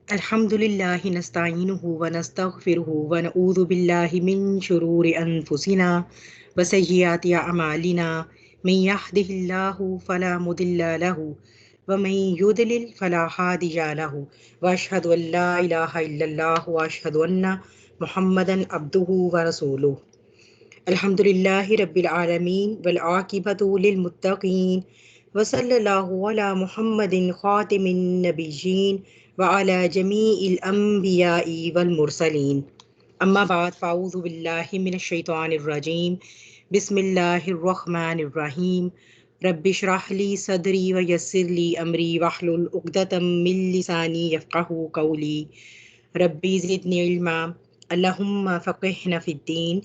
अल्हम्दुलिल्लाहि नस्तईनुहु व नस्तगफिरुहु व नऊज़ु बिल्लाहि मिन शुरूरि अनफुसिना व सय्यिआति अमालिना मन यहदिहिल्लाहु फला मुदिल्ल लहु व मन युद्लिल फला हादिय लहु व अशहदु अन ला इलाहा इल्लल्लाह व अशहदु अन्ना मुहम्मदन अब्दुहु व रसूलुहु। अल्हम्दुलिल्लाहि रब्बिल आलमीन वल आकिबतु लिल मुत्तकीन व सल्लल्लाहु अला मुहम्मदिन खातिमिन नबिय्यीन व अला जमीइल अंबियाई वल मुरसलीन। अम्मा बाद फ़ाऊज़ु बिल्लाहि मिनश शैतानिर रजीम। बिस्मिल्लाहिर रहमानिर रहीम। रब्बि इश्रह ली सदरी व यस्सिर ली अमरी वहलुल उक़दतम मिन लिसानी यफ़क़हू क़ौली। रब्बि ज़िदनी इल्मा। अल्लाहुम्मा फ़क़िहना फ़िद्दीन।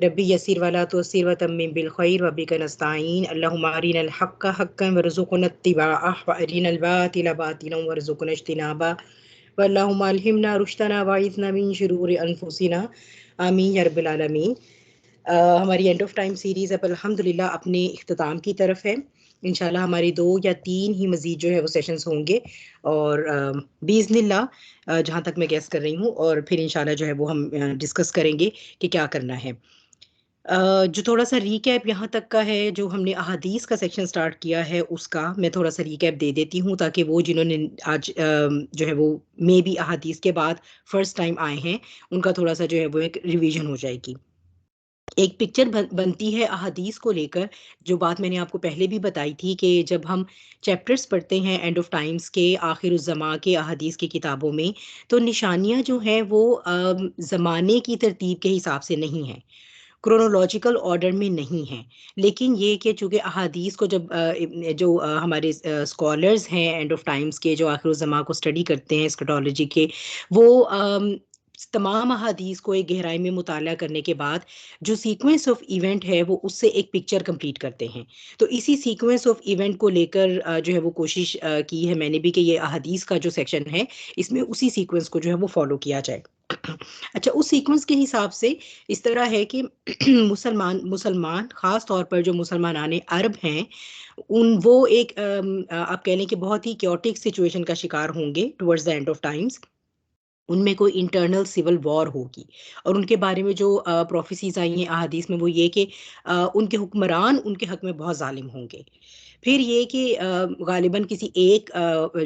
रब्बी यस्सिर वला तुअस्सिर व तम्मिम बिल खैर व बिका नस्तईन। अल्लाहुम्मा अरिनल हक़्क़ हक़्क़न वरज़ुक़ना इत्तिबाअह व अरिनल बातिला बातिलन वरज़ुक़ना इज्तिनाबा व अल्लाहुम्मा अल्हिमना रुश्दना व अइज़ना मिन शुरूरि अनफुसिना। आमीन या रब्बिल आलमीन। हमारी एंड ऑफ टाइम सीरीज़ अब अल्हम्दुलिल्लाह अपने इख्तिताम की तरफ है। इंशाल्लाह हमारी 2 या 3 ही मज़ीद जो है वो सेशंस होंगे और बिइज़्निल्लाह जहाँ तक मैं गेस कर रही हूँ, और फिर इंशाल्लाह जो है वो हम डिस्कस करेंगे कि क्या करना है। जो थोड़ा-सा रीकैप यहाँ तक का है, जो हमने अहादीस का सेक्शन स्टार्ट किया है उसका मैं थोड़ा-सा रीकैप दे देती हूँ, ताकि वो जिन्होंने आज जो है वो मे बी अहादीस के बाद फर्स्ट टाइम आए हैं, उनका थोड़ा-सा जो है वो एक रिवीजन हो जाएगी। एक पिक्चर बनती है अहादीस को लेकर, जो बात मैंने आपको पहले भी बताई थी कि जब हम चैप्टर्स पढ़ते हैं एंड ऑफ टाइम्स के, आखिरुज़्ज़मा के अहादीस की किताबों में, तो निशानियाँ जो हैं वो ज़माने की तरतीब के हिसाब से नहीं हैं, क्रोनोलॉजिकल ऑर्डर में नहीं है। लेकिन ये कि चूँकि अहादीस को जब जो हमारे स्कॉलर्स हैं एंड ऑफ टाइम्स के, जो आखिरुज़्ज़मा को स्टडी करते हैं एस्कटोलॉजी के, वो तमाम अहादीस को एक गहराई में मुताला करने के बाद जो सीक्वेंस ऑफ इवेंट है वो उससे एक पिक्चर कंप्लीट करते हैं। तो इसी सीक्वेंस ऑफ इवेंट को लेकर जो है वो कोशिश की है मैंने भी कि ये अहादीस का जो सेक्शन है इसमें उसी सीक्वेंस को जो है वो फॉलो किया जाए। अच्छा, उस सीक्वेंस के हिसाब से इस तरह है कि मुसलमान मुसलमान ख़ास तौर पर जो मुसलमानाने अरब हैं, उन वो एक आप कह लें कि बहुत ही कैओटिक सिचुएशन का शिकार होंगे towards the end of times. उनमें कोई इंटरनल सिविल वॉर होगी, और उनके बारे में जो प्रोफेसीज़ आई हैं अहादीस में वो ये कि उनके हुक्मरान उनके हक़ में बहुत ज़ालिम होंगे। फिर ये कि ग़ालिबन किसी एक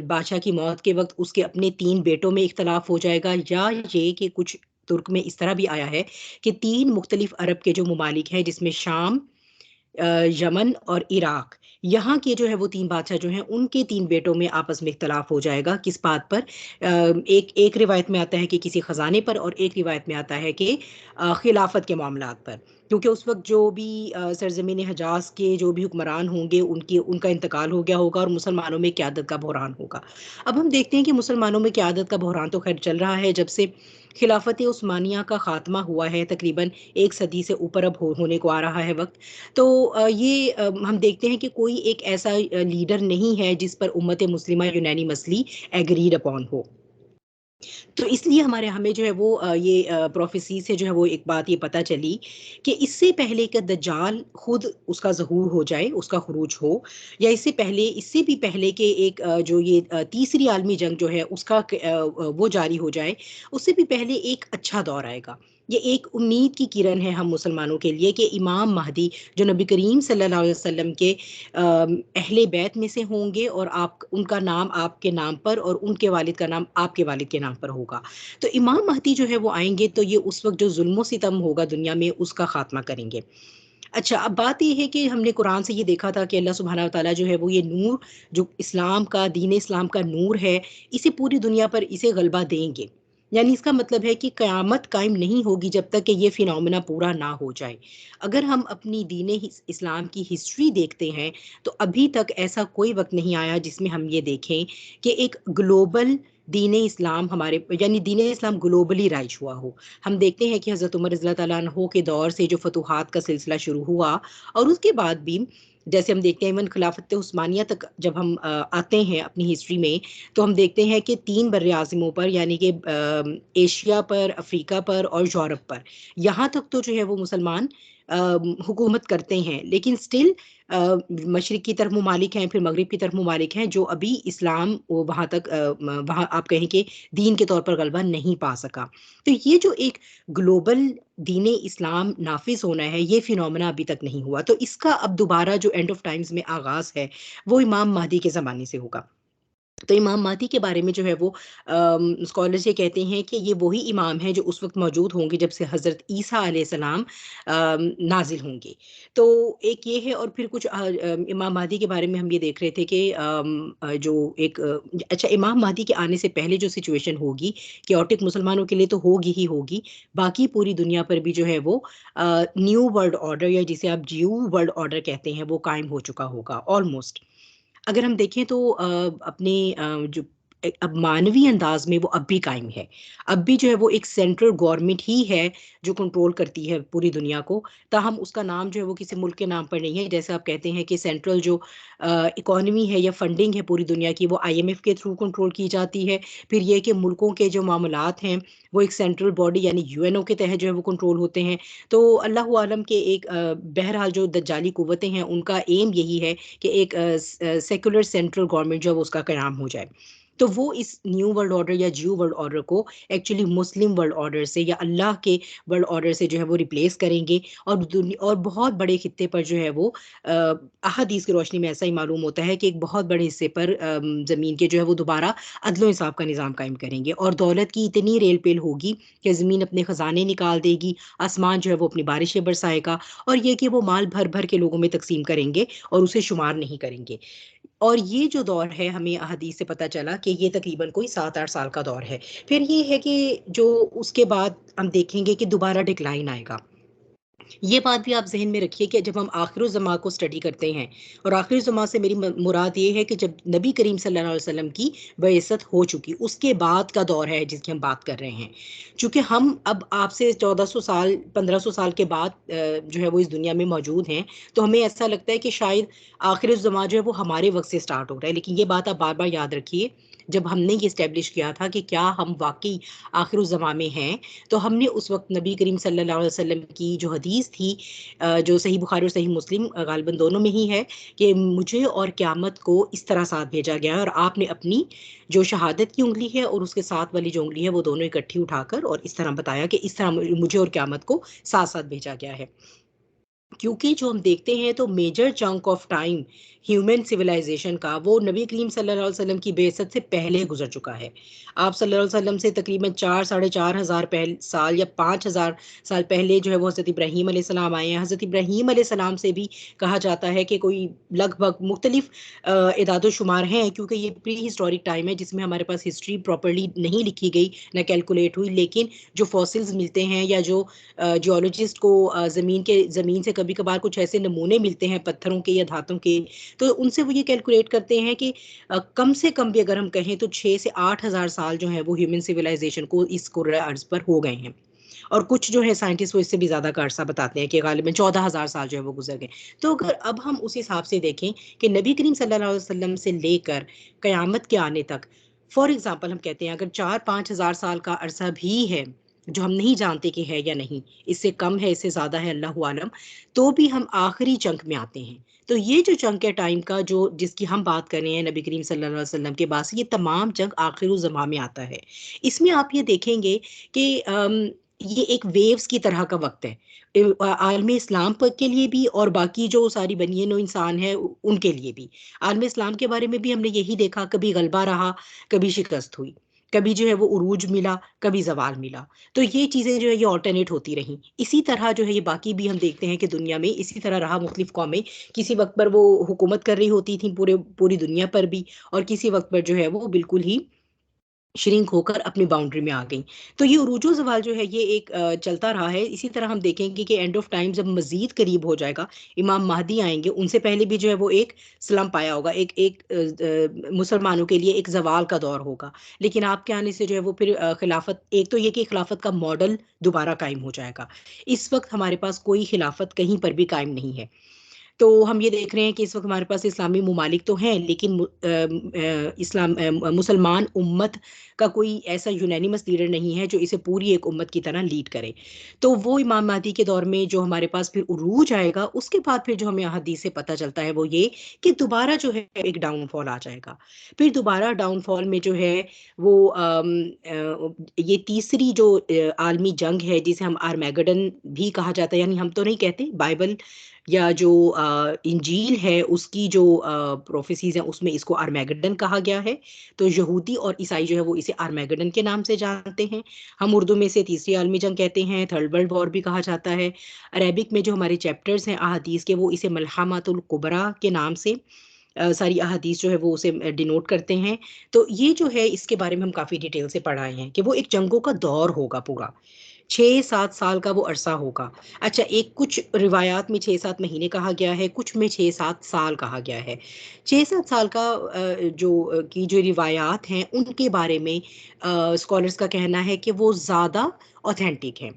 बादशाह की मौत के वक़्त उसके अपने 3 बेटों में इख्तिलाफ़ हो जाएगा, या ये कि कुछ तुर्क में इस तरह भी आया है कि 3 मुख्तलिफ़ अरब के जो ममालिक हैं, जिसमें शाम, यमन और इराक, यहाँ के जो है वो 3 बादशाह जो हैं, उनके 3 बेटों में आपस में इख्तिलाफ़ हो जाएगा। किस बात पर? एक एक रिवायत में आता है कि किसी ख़ज़ाने पर, और एक रिवायत में आता है कि खिलाफ़त के मामलात पर। क्योंकि उस वक़्त जो भी सरज़मीन हिजाज़ के जो भी हुक्मरान होंगे, उनका इंतकाल हो गया होगा और मुसलमानों में क़यादत का बहरान होगा। अब हम देखते हैं कि मुसलमानों में क़यादत का बहरान तो ख़ैर चल रहा है जब से खिलाफ़त उस्मानिया का ख़ात्मा हुआ है, तकरीबन 1 सदी से ऊपर अब होने को आ रहा है वक़्त। तो ये हम देखते हैं कि कोई एक ऐसा लीडर नहीं है जिस पर उम्मत मुस्लिमा यूनानिमसली एग्रीड अपॉन हो। तो इसलिए हमें जो है वो ये प्रोफेसी से जो है वो एक बात ये पता चली कि इससे पहले कि दज्जाल खुद उसका ज़हूर हो जाए, उसका खुरूज हो, या इससे भी पहले कि एक जो ये तीसरी आलमी जंग जो है उसका वो जारी हो जाए, उससे भी पहले एक अच्छा दौर आएगा। ये एक उम्मीद की किरण है हम मुसलमानों के लिए कि इमाम महदी, जो नबी करीम सल्लल्लाहु अलैहि वसल्लम के अहले बैत में से होंगे, और आप उनका नाम आपके नाम पर और उनके वालिद का नाम आपके वालिद के नाम पर होगा। तो इमाम महदी जो है वो आएँगे, तो ये उस वक़्त जो ज़ुल्म-ओ-सितम होगा दुनिया में उसका ख़ात्मा करेंगे। अच्छा, अब बात ये है कि हमने कुरान से ये देखा था कि अल्लाह सुब्हानहू व तआला जो है वो ये नूर, जो इस्लाम का, दीन इस्लाम का नूर है, इसे पूरी दुनिया पर इसे ग़लबा देंगे। यानी इसका मतलब है कि क़यामत कायम नहीं होगी जब तक कि ये फिनोमेना पूरा ना हो जाए। अगर हम अपनी दीन इस्लाम की हिस्ट्री देखते हैं, तो अभी तक ऐसा कोई वक़्त नहीं आया जिसमें हम ये देखें कि एक ग्लोबल दीन इस्लाम हमारे, यानी दीन इस्लाम ग्लोबली राइज हुआ हो। हम देखते हैं कि हज़रत उमर रज़ियल्लाहु तआला अन्हु के दौर से जो फ़तूहात का सिलसिला शुरू हुआ, और उसके बाद भी जैसे हम देखते हैं इवन खिलाफत उस्मानिया तक जब हम आते हैं अपनी हिस्ट्री में, तो हम देखते हैं कि 3 बर्र-ए-आज़मों पर, यानी कि एशिया पर, अफ्रीका पर और यूरोप पर, यहाँ तक तो जो है वो मुसलमान हुकूमत करते हैं, लेकिन स्टिल मशरिक की तरफ ममालिक हैं, फिर मगरिब की तरफ ममालिक हैं जो अभी इस्लाम वहाँ तक वहाँ आप कहें कि दीन के तौर पर गलबा नहीं पा सका। तो ये जो एक ग्लोबल दीन इस्लाम नाफिज होना है, ये फिनोमेना अभी तक नहीं हुआ। तो इसका अब दोबारा जो एंड ऑफ टाइम्स में आगाज है वो इमाम महदी के ज़माने से होगा। तो इमाम महदी के बारे में जो है वो स्कॉलर्स ये कहते हैं कि ये वही इमाम हैं जो उस वक्त मौजूद होंगे जब से हज़रत ईसा अलैहिस्सलाम नाजिल होंगे। तो एक ये है, और फिर कुछ इमाम महदी के बारे में हम ये देख रहे थे कि जो एक अच्छा, इमाम महदी के आने से पहले जो सिचुएशन होगी केओटिक मुसलमानों के लिए तो होगी ही होगी, बाकी पूरी दुनिया पर भी जो है वो न्यू वर्ल्ड ऑर्डर या जिसे आप जियो वर्ल्ड ऑर्डर कहते हैं वो कायम हो चुका होगा ऑलमोस्ट। अगर हम देखें तो अपने जो अब मानवीय अंदाज में वो अब भी कायम है। अब भी जो है वो एक सेंट्रल गवर्नमेंट ही है जो कंट्रोल करती है पूरी दुनिया को। ताहम उसका नाम जो है वो किसी मुल्क के नाम पर नहीं है। जैसे आप कहते हैं कि सेंट्रल जो इकोनॉमी है या फंडिंग है पूरी दुनिया की वो आईएमएफ के थ्रू कंट्रोल की जाती है। फिर ये कि मुल्कों के जो मामलात हैं वो एक सेंट्रल बॉडी यानी यूएनओ के तहत जो है वो कंट्रोल होते हैं। तो अल्लाह आलम के एक बहरहाल जो दज्जाली कुव्वतें हैं उनका एम यही है कि एक सेकुलर सेंट्रल गवर्नमेंट जो है वो उसका क़याम हो जाए। तो वो इस न्यू वर्ल्ड ऑर्डर या जियो वर्ल्ड ऑर्डर को एक्चुअली मुस्लिम वर्ल्ड ऑर्डर से या अल्लाह के वर्ल्ड ऑर्डर से जो है वो रिप्लेस करेंगे। और दुनिया और बहुत बड़े खित्ते पर जो है वो अहादीस की रोशनी में ऐसा ही मालूम होता है कि एक बहुत बड़े हिस्से पर ज़मीन के जो है वो दोबारा अदलो इंसाफ का निज़ाम कायम करेंगे, और दौलत की इतनी रेल पेल होगी कि ज़मीन अपने ख़जाने निकाल देगी, आसमान जो है वो अपनी बारिशें बरसाएगा, और ये कि वो माल भर भर के लोगों में तकसीम करेंगे और उसे शुमार नहीं करेंगे। और ये जो दौर है हमें अहादीस से पता चला कि ये तकरीबन कोई 7-8 साल का दौर है। फिर ये है कि जो उसके बाद हम देखेंगे कि दोबारा डिक्लाइन आएगा। ये बात भी आप ज़हन में रखिए कि जब हम आखिर-उज़्ज़मा को स्टडी करते हैं, और आखिर-उज़्ज़मा से मेरी मुराद ये है कि जब नबी करीम सल्लल्लाहु अलैहि वसल्लम की बइसत हो चुकी, उसके बाद का दौर है जिसकी हम बात कर रहे हैं। चूँकि हम अब आपसे 1400 साल, 1500 साल के बाद जो है वो इस दुनिया में मौजूद हैं, तो हमें ऐसा लगता है कि शायद आखिर-उज़्ज़मा जो है वो हमारे वक़्त से स्टार्ट हो रहा है। लेकिन ये बात आप बार-बार याद रखिए, जब हमने ये एस्टेब्लिश किया था कि क्या हम वाक़ई आखिर-उज़्ज़मा में हैं, तो हमने उस वक़्त नबी करीम सल्लल्लाहु अलैहि वसल्लम की जो हदीस थी जो सही बुखारी और सही मुस्लिम गालिबन दोनों में ही है कि मुझे और क़यामत को इस तरह साथ भेजा गया है, और आपने अपनी जो शहादत की उँगली है और उसके साथ वाली जो उँगली है वो दोनों इकट्ठी उठाकर और इस तरह बताया कि इस तरह मुझे और क़यामत को साथ-साथ भेजा गया है। क्योंकि जो हम देखते हैं तो major chunk of time human civilisation का वो नबी करीम सल्लल्लाहु अलैहि वसल्लम की बेइज्जत से पहले गुजर चुका है। आप सल्लल्लाहु अलैहि वसल्लम से तकरीबन 4 साढ़े 4 हज़ार साल या 5,000 साल पहले जो है वो हज़रत इब्राहीम अलैहिस्सलाम आए हैं। हज़रत इब्राहीम अलैहिस्सलाम से भी कहा जाता है कि कोई लगभग मुख्तलिफ इदाद-ओ-शुमार हैं, क्योंकि ये प्री हिस्टोरिक टाइम है जिसमें हमारे पास हिस्ट्री प्रॉपर्ली नहीं लिखी गई, ना कैलकुलेट हुई। लेकिन जो फॉसिल्स मिलते हैं या जो जियोलॉजिस्ट को ज़मीन से कभी-कभार कुछ ऐसे नमूने मिलते हैं पत्थरों के या धातुओं के, तो उनसे वो ये कैलकुलेट करते हैं कि कम से कम भी अगर हम कहें तो 6 से 8,000 साल जो हैं वो ह्यूमन सिविलाइज़ेशन को इस कुर्रा अर्ज़ पर हो गए हैं। और कुछ जो है साइंटिस्ट वो इससे भी ज़्यादा का अरसा बताते हैं कि गालिबन 14,000 साल जो है वो गुज़र गए। तो अगर अब हम उस हिसाब से देखें कि नबी करीम सल्लल्लाहु अलैहि वसल्लम से लेकर क़यामत के आने तक, फॉर एग्ज़ाम्पल हम कहते हैं अगर 4-5 हज़ार साल का अरसा भी है, जो हम नहीं जानते कि है या नहीं, इससे कम है, इससे ज़्यादा है, अल्लाहु आलम, तो भी हम आखिरी चंक में आते हैं। तो ये जो चंक है टाइम का जो जिसकी हम बात कर रहे हैं नबी करीम सल्लल्लाहु अलैहि वसल्लम के बाद से, ये तमाम चंक आखिर-उज़्ज़मा में आता है। इसमें आप ये देखेंगे कि ये एक वेव्स की तरह का वक़्त है। आलम इस्लाम प के लिए भी और बाकी जो सारी बनिए नो इंसान है उनके लिए भी। आलम इस्लाम के बारे में भी हमने यही देखा, कभी गलबा रहा, कभी शिकस्त हुई। कभी जो है वो उरूज मिला, कभी ज़वाल मिला। तो ये चीज़ें जो है ये ऑल्टरनेट होती रहीं। इसी तरह जो है ये बाकी भी हम देखते हैं कि दुनिया में इसी तरह रहा, मुख्तलिफ कौमें किसी वक़्त पर वो हुकूमत कर रही होती थी पूरी दुनिया पर भी, और किसी वक़्त पर जो है वो बिल्कुल ही श्रिंक होकर अपनी बाउंड्री में आ गई। तो ये उरूज ज़वाल जो है ये एक चलता रहा है। इसी तरह हम देखेंगे कि एंड ऑफ टाइम जब मज़ीद करीब हो जाएगा, इमाम महदी आएँगे, उनसे पहले भी जो है वो एक स्लम्प आया होगा, एक एक मुसलमानों के लिए एक ज़वाल का दौर होगा। लेकिन आपके आने से जो है वो फिर खिलाफत, एक तो ये कि खिलाफत का मॉडल दोबारा कायम हो जाएगा। इस वक़्त हमारे पास कोई खिलाफत कहीं पर भी कायम नहीं है। तो हम ये देख रहे हैं कि इस वक्त हमारे पास इस्लामी मुमालिक तो हैं, लेकिन मुसलमान उम्मत का कोई ऐसा यूनानिमस लीडर नहीं है जो इसे पूरी एक उम्मत की तरह लीड करे। तो वो इमाम महदी के दौर में जो हमारे पास फिर उरूज आएगा, उसके बाद फिर जो हमें हदीस से पता चलता है वो ये कि दोबारा जो है एक डाउनफॉल आ जाएगा। फिर दोबारा डाउनफॉल में जो है वो ये तीसरी जो आलमी जंग है, जिसे हम आर्मेगेडन भी कहा जाता है, यानी हम तो नहीं कहते, बाइबल या जो इंजील है उसकी जो प्रोफेसीज हैं उसमें इसको आर्मेगेडन कहा गया है। तो यहूदी और ईसाई जो है वो इसे आर्मेगेडन के नाम से जानते हैं। हम उर्दू में इसे तीसरी आलमी जंग कहते हैं, थर्ड वर्ल्ड वॉर भी कहा जाता है। अरेबिक में जो हमारे चैप्टर्स हैं अहादीस के, वो इसे मलहमतुल कुबरा के नाम से सारी अहादीस जो है वो उसे डिनोट करते हैं। तो ये जो है इसके बारे में हम काफ़ी डिटेल से पढ़ाए हैं कि वो एक जंगों का दौर होगा पूरा, 6-7 साल का वो अरसा होगा। अच्छा, एक कुछ रिवायात में 6-7 महीने कहा गया है, कुछ में 6-7 साल कहा गया है। 6-7 साल का की जो रिवायात हैं उनके बारे में स्कॉलर्स का कहना है कि वो ज़्यादा ऑथेंटिक हैं।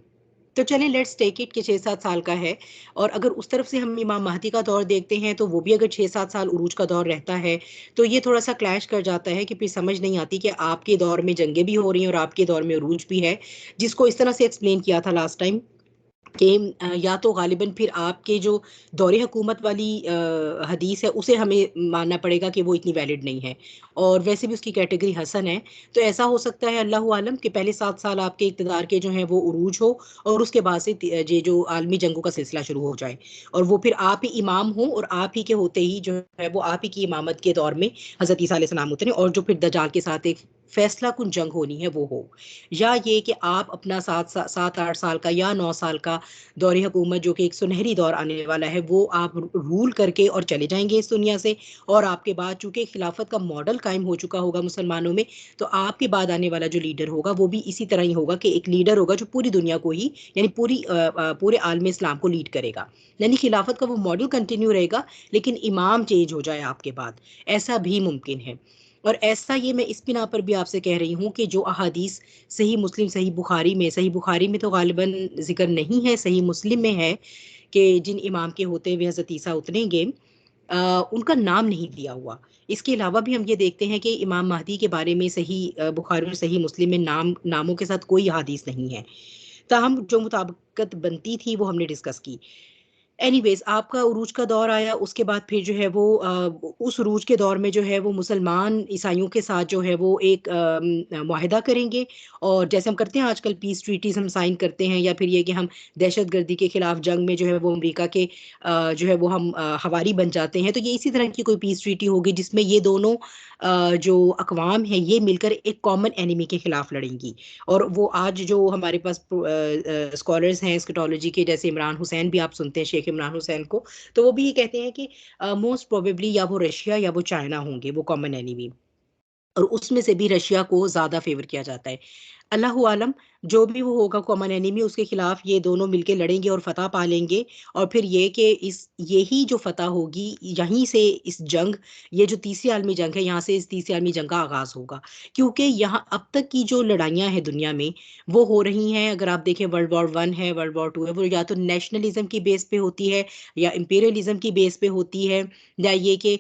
तो चलें, लेट्स टेक इट कि 6-7 साल का है। और अगर उस तरफ से हम इमाम महदी का दौर देखते हैं तो वो भी अगर 6-7 साल उरूज का दौर रहता है, तो ये थोड़ा सा क्लैश कर जाता है कि फिर समझ नहीं आती कि आपके दौर में जंगें भी हो रही हैं और आपके दौर में उरूज भी है, जिसको इस तरह से एक्सप्लेन किया था लास्ट टाइम कि या तो गालिबन फिर आपके जो दौरे हुकूमत वाली हदीस है उसे हमें मानना पड़ेगा कि वो इतनी वैलिड नहीं है, और वैसे भी उसकी कैटेगरी हसन है। तो ऐसा हो सकता है अल्लाह आलम कि पहले 7 साल आपके इक़्तिदार के जो हैं वो उरूज हो, और उसके बाद से ये जो आलमी जंगों का सिलसिला शुरू हो जाए, और वो फिर आप ही इमाम हो, और आप ही के होते ही जो है वो आप ही की इमामत के दौर में हज़रत ईसा अलैहिस्सलाम उतरे, और जो फिर दज्जाल के साथ एक फैसला कुन जंग होनी है वो हो। या ये कि आप अपना 7-8 साल का या 9 साल का दौरे हुकूमत, जो कि एक सुनहरी दौर आने वाला है, वो आप रूल करके और चले जाएंगे इस दुनिया से, और आपके बाद चूंकि खिलाफत का मॉडल कायम हो चुका होगा मुसलमानों में, तो आपके बाद आने वाला जो लीडर होगा वो भी इसी तरह ही होगा कि एक लीडर होगा जो पूरी दुनिया को ही, यानी पूरे आलम इस्लाम को लीड करेगा। यानी खिलाफत का वो मॉडल कंटिन्यू रहेगा, लेकिन इमाम चेंज हो जाए आपके बाद, ऐसा भी मुमकिन है। और ऐसा ये मैं इस बिना पर भी आपसे कह रही हूँ कि जो अहादीस सही मुस्लिम, सही बुखारी में तो गालिबन जिक्र नहीं है, सही मुस्लिम में है कि जिन इमाम के होते हुए हज़रत ईसा उतरेंगे, उनका नाम नहीं दिया हुआ। इसके अलावा भी हम ये देखते हैं कि इमाम महदी के बारे में सही बुखारी और सही मुस्लिम में नामों के साथ कोई हदीस नहीं है। ताहम जो मुताबिकत बनती थी वो हमने डिस्कस की। एनीवेज, आपका उरूज का दौर आया, उसके बाद फिर जो है वो उस उरूज के दौर में जो है वो मुसलमान ईसाइयों के साथ जो है वो एक मुआहिदा करेंगे, और जैसे हम करते हैं आजकल पीस ट्रीटीज हम साइन करते हैं, या फिर ये कि हम दहशत गर्दी के खिलाफ जंग में जो है वो अमेरिका के जो है वो हम हवारी बन जाते हैं। तो ये इसी तरह की कोई पीस ट्रीटी होगी जिसमें ये दोनों जो अकवाम है ये मिलकर एक कॉमन एनिमी के खिलाफ लड़ेंगी। और वो आज जो हमारे पास स्कॉलर्स हैं एस्केटोलॉजी के, जैसे इमरान हुसैन भी आप सुनते हैं, शेख इमरान हुसैन को, तो वो भी ये कहते हैं कि मोस्ट प्रोबेबली या वो रशिया या वो चाइना होंगे वो कॉमन एनिमी, और उसमें से भी रशिया को ज़्यादा फेवर किया जाता है। अल्लाहु आलम, जो भी वो होगा कॉमन एनिमी, उसके खिलाफ ये दोनों मिलके लड़ेंगे और फतह पा लेंगे। और फिर ये कि इस यही जो फतह होगी, यहीं से इस जंग, ये जो तीसरी आलमी जंग है, यहाँ से इस तीसरी आलमी जंग का आगाज़ होगा। क्योंकि यहाँ अब तक की जो लड़ाइयाँ हैं दुनिया में वो हो रही हैं, अगर आप देखें वर्ल्ड वॉर 1 है, वर्ल्ड वॉर 2 है, वो या तो नेशनलिज्म की बेस पे होती है, या इंपीरियलिज्म की बेस पे होती है, या ये कि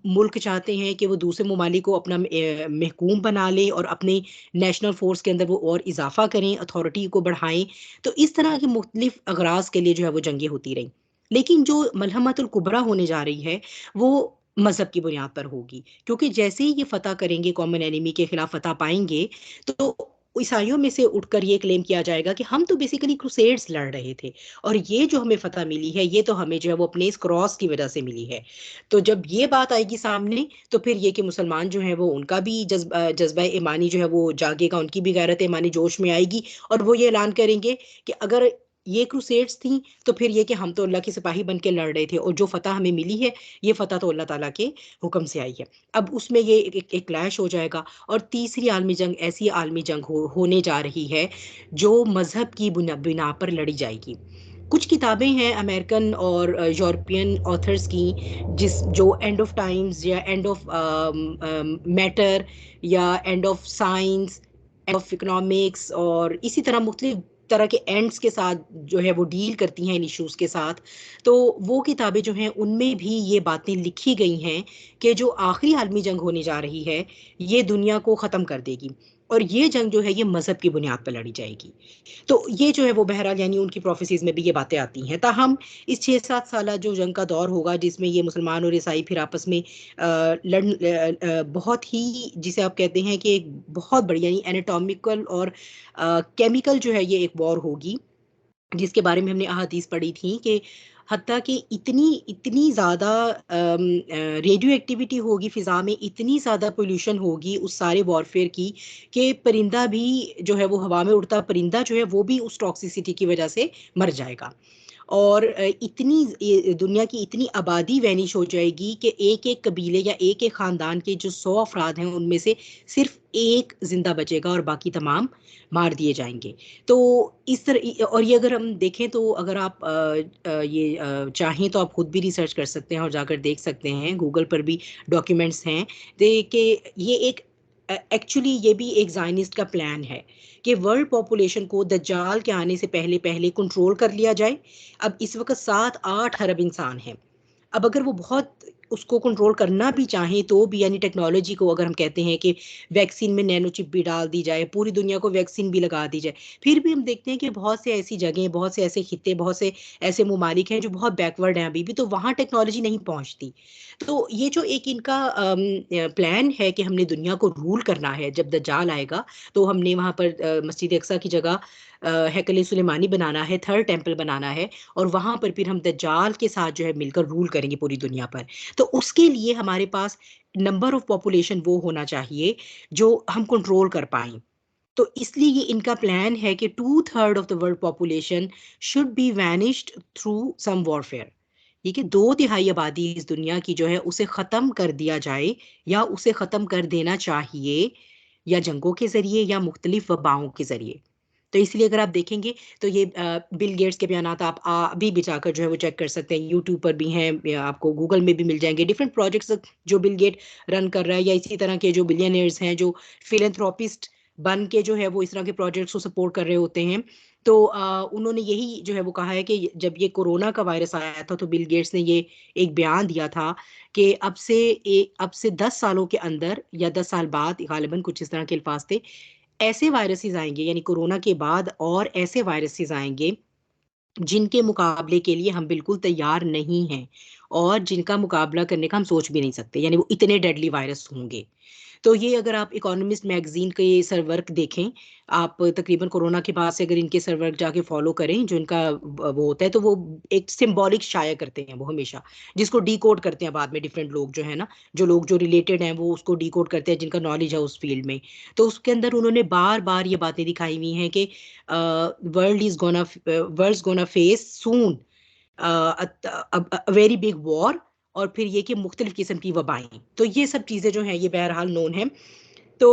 मुल्क चाहते हैं कि वो दूसरे ममालिक को अपना महकूम बना लें और अपने नेशनल फोर्स के अंदर वो और इजाफा करें, अथॉरिटी को बढ़ाएं। तो इस तरह के मुख्तलिफ अगराज के लिए जो है वो जंगें होती रहीं। लेकिन जो मलहमतुल कुबरा होने जा रही है वो मजहब की बुनियाद पर होगी, क्योंकि जैसे ही ये फतह करेंगे, कॉमन एनिमी के खिलाफ फतह पाएंगे, तो ईसाइयों में से उठकर ये क्लेम किया जाएगा कि हम तो बेसिकली क्रूसेड्स लड़ रहे थे, और ये जो हमें फतह मिली है ये तो हमें जो है वो अपने इस क्रॉस की वजह से मिली है। तो जब ये बात आएगी सामने, तो फिर ये कि मुसलमान जो है वो, उनका भी जज्बा ईमानी जो है वो जागेगा, उनकी भी गैरत ईमानी जोश में आएगी, और वो ये ऐलान करेंगे कि अगर ये क्रूसेड्स थी तो फिर ये कि हम तो अल्लाह के सिपाही बन के लड़ रहे थे, और जो फतह हमें मिली है ये फतह तो अल्लाह ताला के हुक्म से आई है। अब उसमें ये एक क्लैश हो जाएगा, और तीसरी आलमी जंग ऐसी आलमी जंग होने जा रही है जो मजहब की बिना पर लड़ी जाएगी। कुछ किताबें हैं अमेरिकन और यूरोपियन ऑथर्स की, जिस जो एंड ऑफ टाइम्स या एंड ऑफ मैटर या end of science, end of economics और इसी तरह मुख्तलिफ तरह के एंड्स के साथ जो है वो डील करती हैं इन इश्यूज के साथ। तो वो किताबें जो हैं उनमें भी ये बातें लिखी गई हैं कि जो आखिरी आलमी जंग होने जा रही है ये दुनिया को ख़त्म कर देगी, और ये जंग जो है ये मज़हब की बुनियाद पर लड़ी जाएगी। तो ये जो है वो बहरहाल यानी उनकी प्रोफेसीज में भी ये बातें आती हैं। ताहम इस 6-7 साल जो जंग का दौर होगा जिसमें ये मुसलमान और ईसाई फिर आपस में बहुत ही, जिसे आप कहते हैं कि एक बहुत बड़ी यानी एनाटॉमिकल और केमिकल जो है ये एक वॉर होगी, जिसके बारे में हमने अहादीस पढ़ी थी कि हत्ता कि इतनी इतनी ज़्यादा रेडियो एक्टिविटी होगी फ़िज़ा में, इतनी ज़्यादा पोल्यूशन होगी उस सारे वॉरफेयर की कि परिंदा भी जो है वो हवा में उड़ता परिंदा जो है वो भी उस टॉक्सिसिटी की वजह से मर जाएगा। और दुनिया की इतनी आबादी वैनिश हो जाएगी कि एक एक कबीले या एक एक ख़ानदान के जो 100 अफराद हैं उनमें से सिर्फ एक जिंदा बचेगा और बाकी तमाम मार दिए जाएंगे। तो इस तरह, और ये अगर हम देखें तो अगर आप चाहें तो आप खुद भी रिसर्च कर सकते हैं और जाकर देख सकते हैं, गूगल पर भी डॉक्यूमेंट्स हैं कि ये एक एक्चुअली ये भी एक ज़ायनिस्ट का प्लान है कि वर्ल्ड पॉपुलेशन को दज्जाल के आने से पहले पहले कंट्रोल कर लिया जाए। अब इस वक्त 7-8 अरब इंसान हैं। अब अगर वो बहुत उसको कंट्रोल करना भी चाहें तो भी, यानी टेक्नोलॉजी को अगर हम कहते हैं कि वैक्सीन में नैनो चिप भी डाल दी जाए, पूरी दुनिया को वैक्सीन भी लगा दी जाए, फिर भी हम देखते हैं कि बहुत से ऐसी जगह, बहुत से ऐसे खित्ते, बहुत से ऐसे ममालिक हैं जो बहुत बैकवर्ड हैं अभी भी, तो वहाँ टेक्नोलॉजी नहीं पहुँचती। तो ये जो एक इनका प्लान है कि हमने दुनिया को रूल करना है, जब दज्जाल आएगा तो हमने वहाँ पर मस्जिद अक्सा की जगह हैकल सुलेमानी बनाना है, थर्ड टेम्पल बनाना है, और वहाँ पर फिर हम दज्जाल के साथ जो है मिलकर रूल करेंगे पूरी दुनिया पर। तो उसके लिए हमारे पास नंबर ऑफ पॉपुलेशन वो होना चाहिए जो हम कंट्रोल कर पाएं। तो इसलिए ये इनका प्लान है कि 2/3 of the world population should be vanished through some warfare. ये कि 2/3 आबादी इस दुनिया की जो है उसे ख़त्म कर दिया जाए, या उसे ख़त्म कर देना चाहिए, या जंगों के ज़रिए या मुख्तलिफ वबाओं के ज़रिए। तो इसलिए अगर आप देखेंगे तो ये बिल गेट्स के बयानात आप अभी भी जाकर जो है वो चेक कर सकते हैं, यूट्यूब पर भी हैं, या आपको गूगल में भी मिल जाएंगे डिफरेंट प्रोजेक्ट्स जो बिल गेट रन कर रहा है, या इसी तरह के जो बिलियनियर्स हैं जो फिलेंथ्रोपिस्ट बन के जो है वो इस तरह के प्रोजेक्ट्स को सपोर्ट कर रहे होते हैं। तो उन्होंने यही जो है वो कहा है कि जब ये कोरोना का वायरस आया था तो बिल गेट्स ने ये एक बयान दिया था कि अब से 10 सालों के अंदर या 10 साल बाद, गालिबन कुछ इस तरह के अल्फाज थे, ऐसे वायरसेस आएंगे यानी कोरोना के बाद और ऐसे वायरसेस आएंगे जिनके मुकाबले के लिए हम बिल्कुल तैयार नहीं हैं, और जिनका मुकाबला करने का हम सोच भी नहीं सकते, यानी वो इतने डेडली वायरस होंगे। तो ये अगर आप इकोनॉमिस्ट मैगजीन के सर्वर्क देखें, आप तकरीबन कोरोना के बाद से अगर इनके सर्वर्क जाके फॉलो करें जो इनका वो होता है, तो वो एक सिंबॉलिक शाया करते हैं वो हमेशा, जिसको डी कोड करते हैं बाद में डिफरेंट लोग जो है ना, जो लोग जो रिलेटेड हैं वो उसको डी कोड करते हैं जिनका नॉलेज है उस फील्ड में। तो उसके अंदर उन्होंने बार बार ये बातें दिखाई हुई हैं कि वर्ल्ड गोना फेस सून वेरी बिग वॉर, और फिर ये कि मुख्तलिफ किस्म की वबाएं। तो ये सब चीज़ें जो हैं ये बहरहाल नोन हैं। तो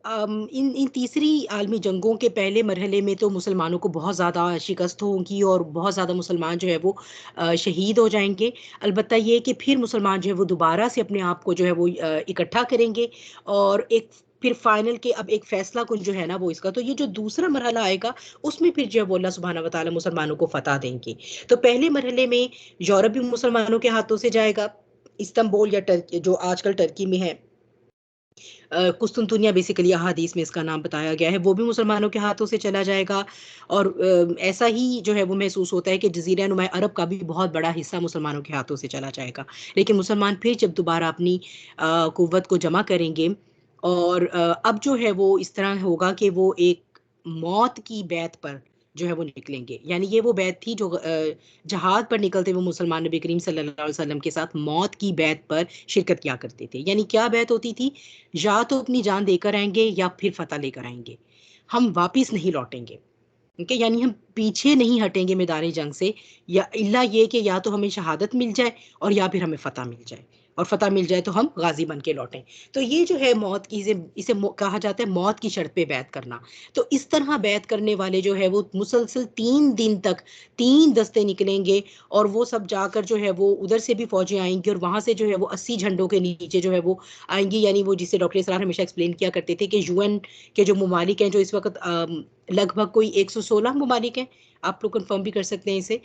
इन इन तीसरी आलमी जंगों के पहले मरहले में तो मुसलमानों को बहुत ज़्यादा शिकस्त होगी और बहुत ज़्यादा मुसलमान जो है वो शहीद हो जाएंगे। अलबत्ता ये कि फिर मुसलमान जो है वो दोबारा से अपने आप को जो है वो इकट्ठा करेंगे, और एक फिर फाइनल के अब एक फैसला कुछ जो है ना वो इसका, तो ये जो दूसरा मरहला आएगा उसमें फिर जो है वो अल्लाह सुब्हाना व तआला मुसलमानों को फतह देंगे। तो पहले मरहले में यूरोप भी मुसलमानों के हाथों से जाएगा, इस्तांबुल या टर्की जो आजकल टर्की में है, कुस्तुनतुनिया बेसिकली अहादीस में इसका नाम बताया गया है, वो भी मुसलमानों के हाथों से चला जाएगा। और ऐसा ही जो है वो महसूस होता है कि जज़ीरा नुमा अरब का भी बहुत बड़ा हिस्सा मुसलमानों के हाथों से चला जाएगा। लेकिन मुसलमान फिर जब दोबारा अपनी कुव्वत को जमा करेंगे, और अब जो है वो इस तरह होगा कि वो एक मौत की बैत पर जो है वो निकलेंगे। यानी ये वो बैत थी जो जहाज पर निकलते हुए मुसलमान नबी करीम सल्लल्लाहु अलैहि वसल्लम के साथ मौत की बैत पर शिरकत किया करते थे। यानी क्या बैत होती थी, या तो अपनी जान देकर आएंगे या फिर फतह लेकर आएंगे, हम वापिस नहीं लौटेंगे। ठीक है, यानी हम पीछे नहीं हटेंगे मैदान जंग से, या इल्ला ये कि या तो हमें शहादत मिल जाए और या फिर हमें फतह मिल जाए, और फतह मिल जाए तो हम गाजी बन के लौटें। तो ये जो है मौत की, इसे कहा जाता है मौत की शर्त पे बैत करना। तो इस तरह बैत करने वाले जो है वो मुसलसल 3 दिन तक 3 दस्ते निकलेंगे, और वो सब जाकर जो है वो उधर से भी फौजें आएंगी और वहां से जो है वो 80 झंडों के नीचे जो है वो आएंगी। यानी वो जिसे डॉक्टर इसरार हमेशा एक्सप्लेन किया करते थे कि यूएन के जो ममालिक हैं, जो इस वक्त लगभग कोई 116 ममालिक हैं, आप लोग कंफर्म भी कर सकते हैं इसे,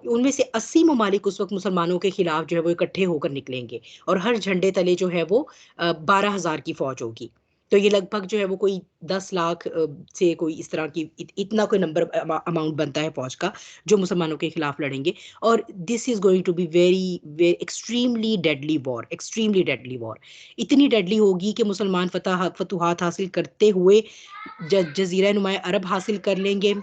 उनमें से 80 ममालिक उस वक्त मुसलमानों के खिलाफ जो है वो इकट्ठे होकर निकलेंगे, और हर झंडे तले जो है वो 12,000 की फौज होगी। तो ये लगभग जो है वो कोई 10 लाख से कोई इस तरह की इतना कोई नंबर अमाउंट बनता है फौज का, जो मुसलमानों के खिलाफ लड़ेंगे। और this is going to be very very extremely deadly war, extremely deadly war. इतनी डेडली होगी कि मुसलमान फतूहात हासिल करते हुए जजीरा नुमा अरब हासिल कर लेंगे,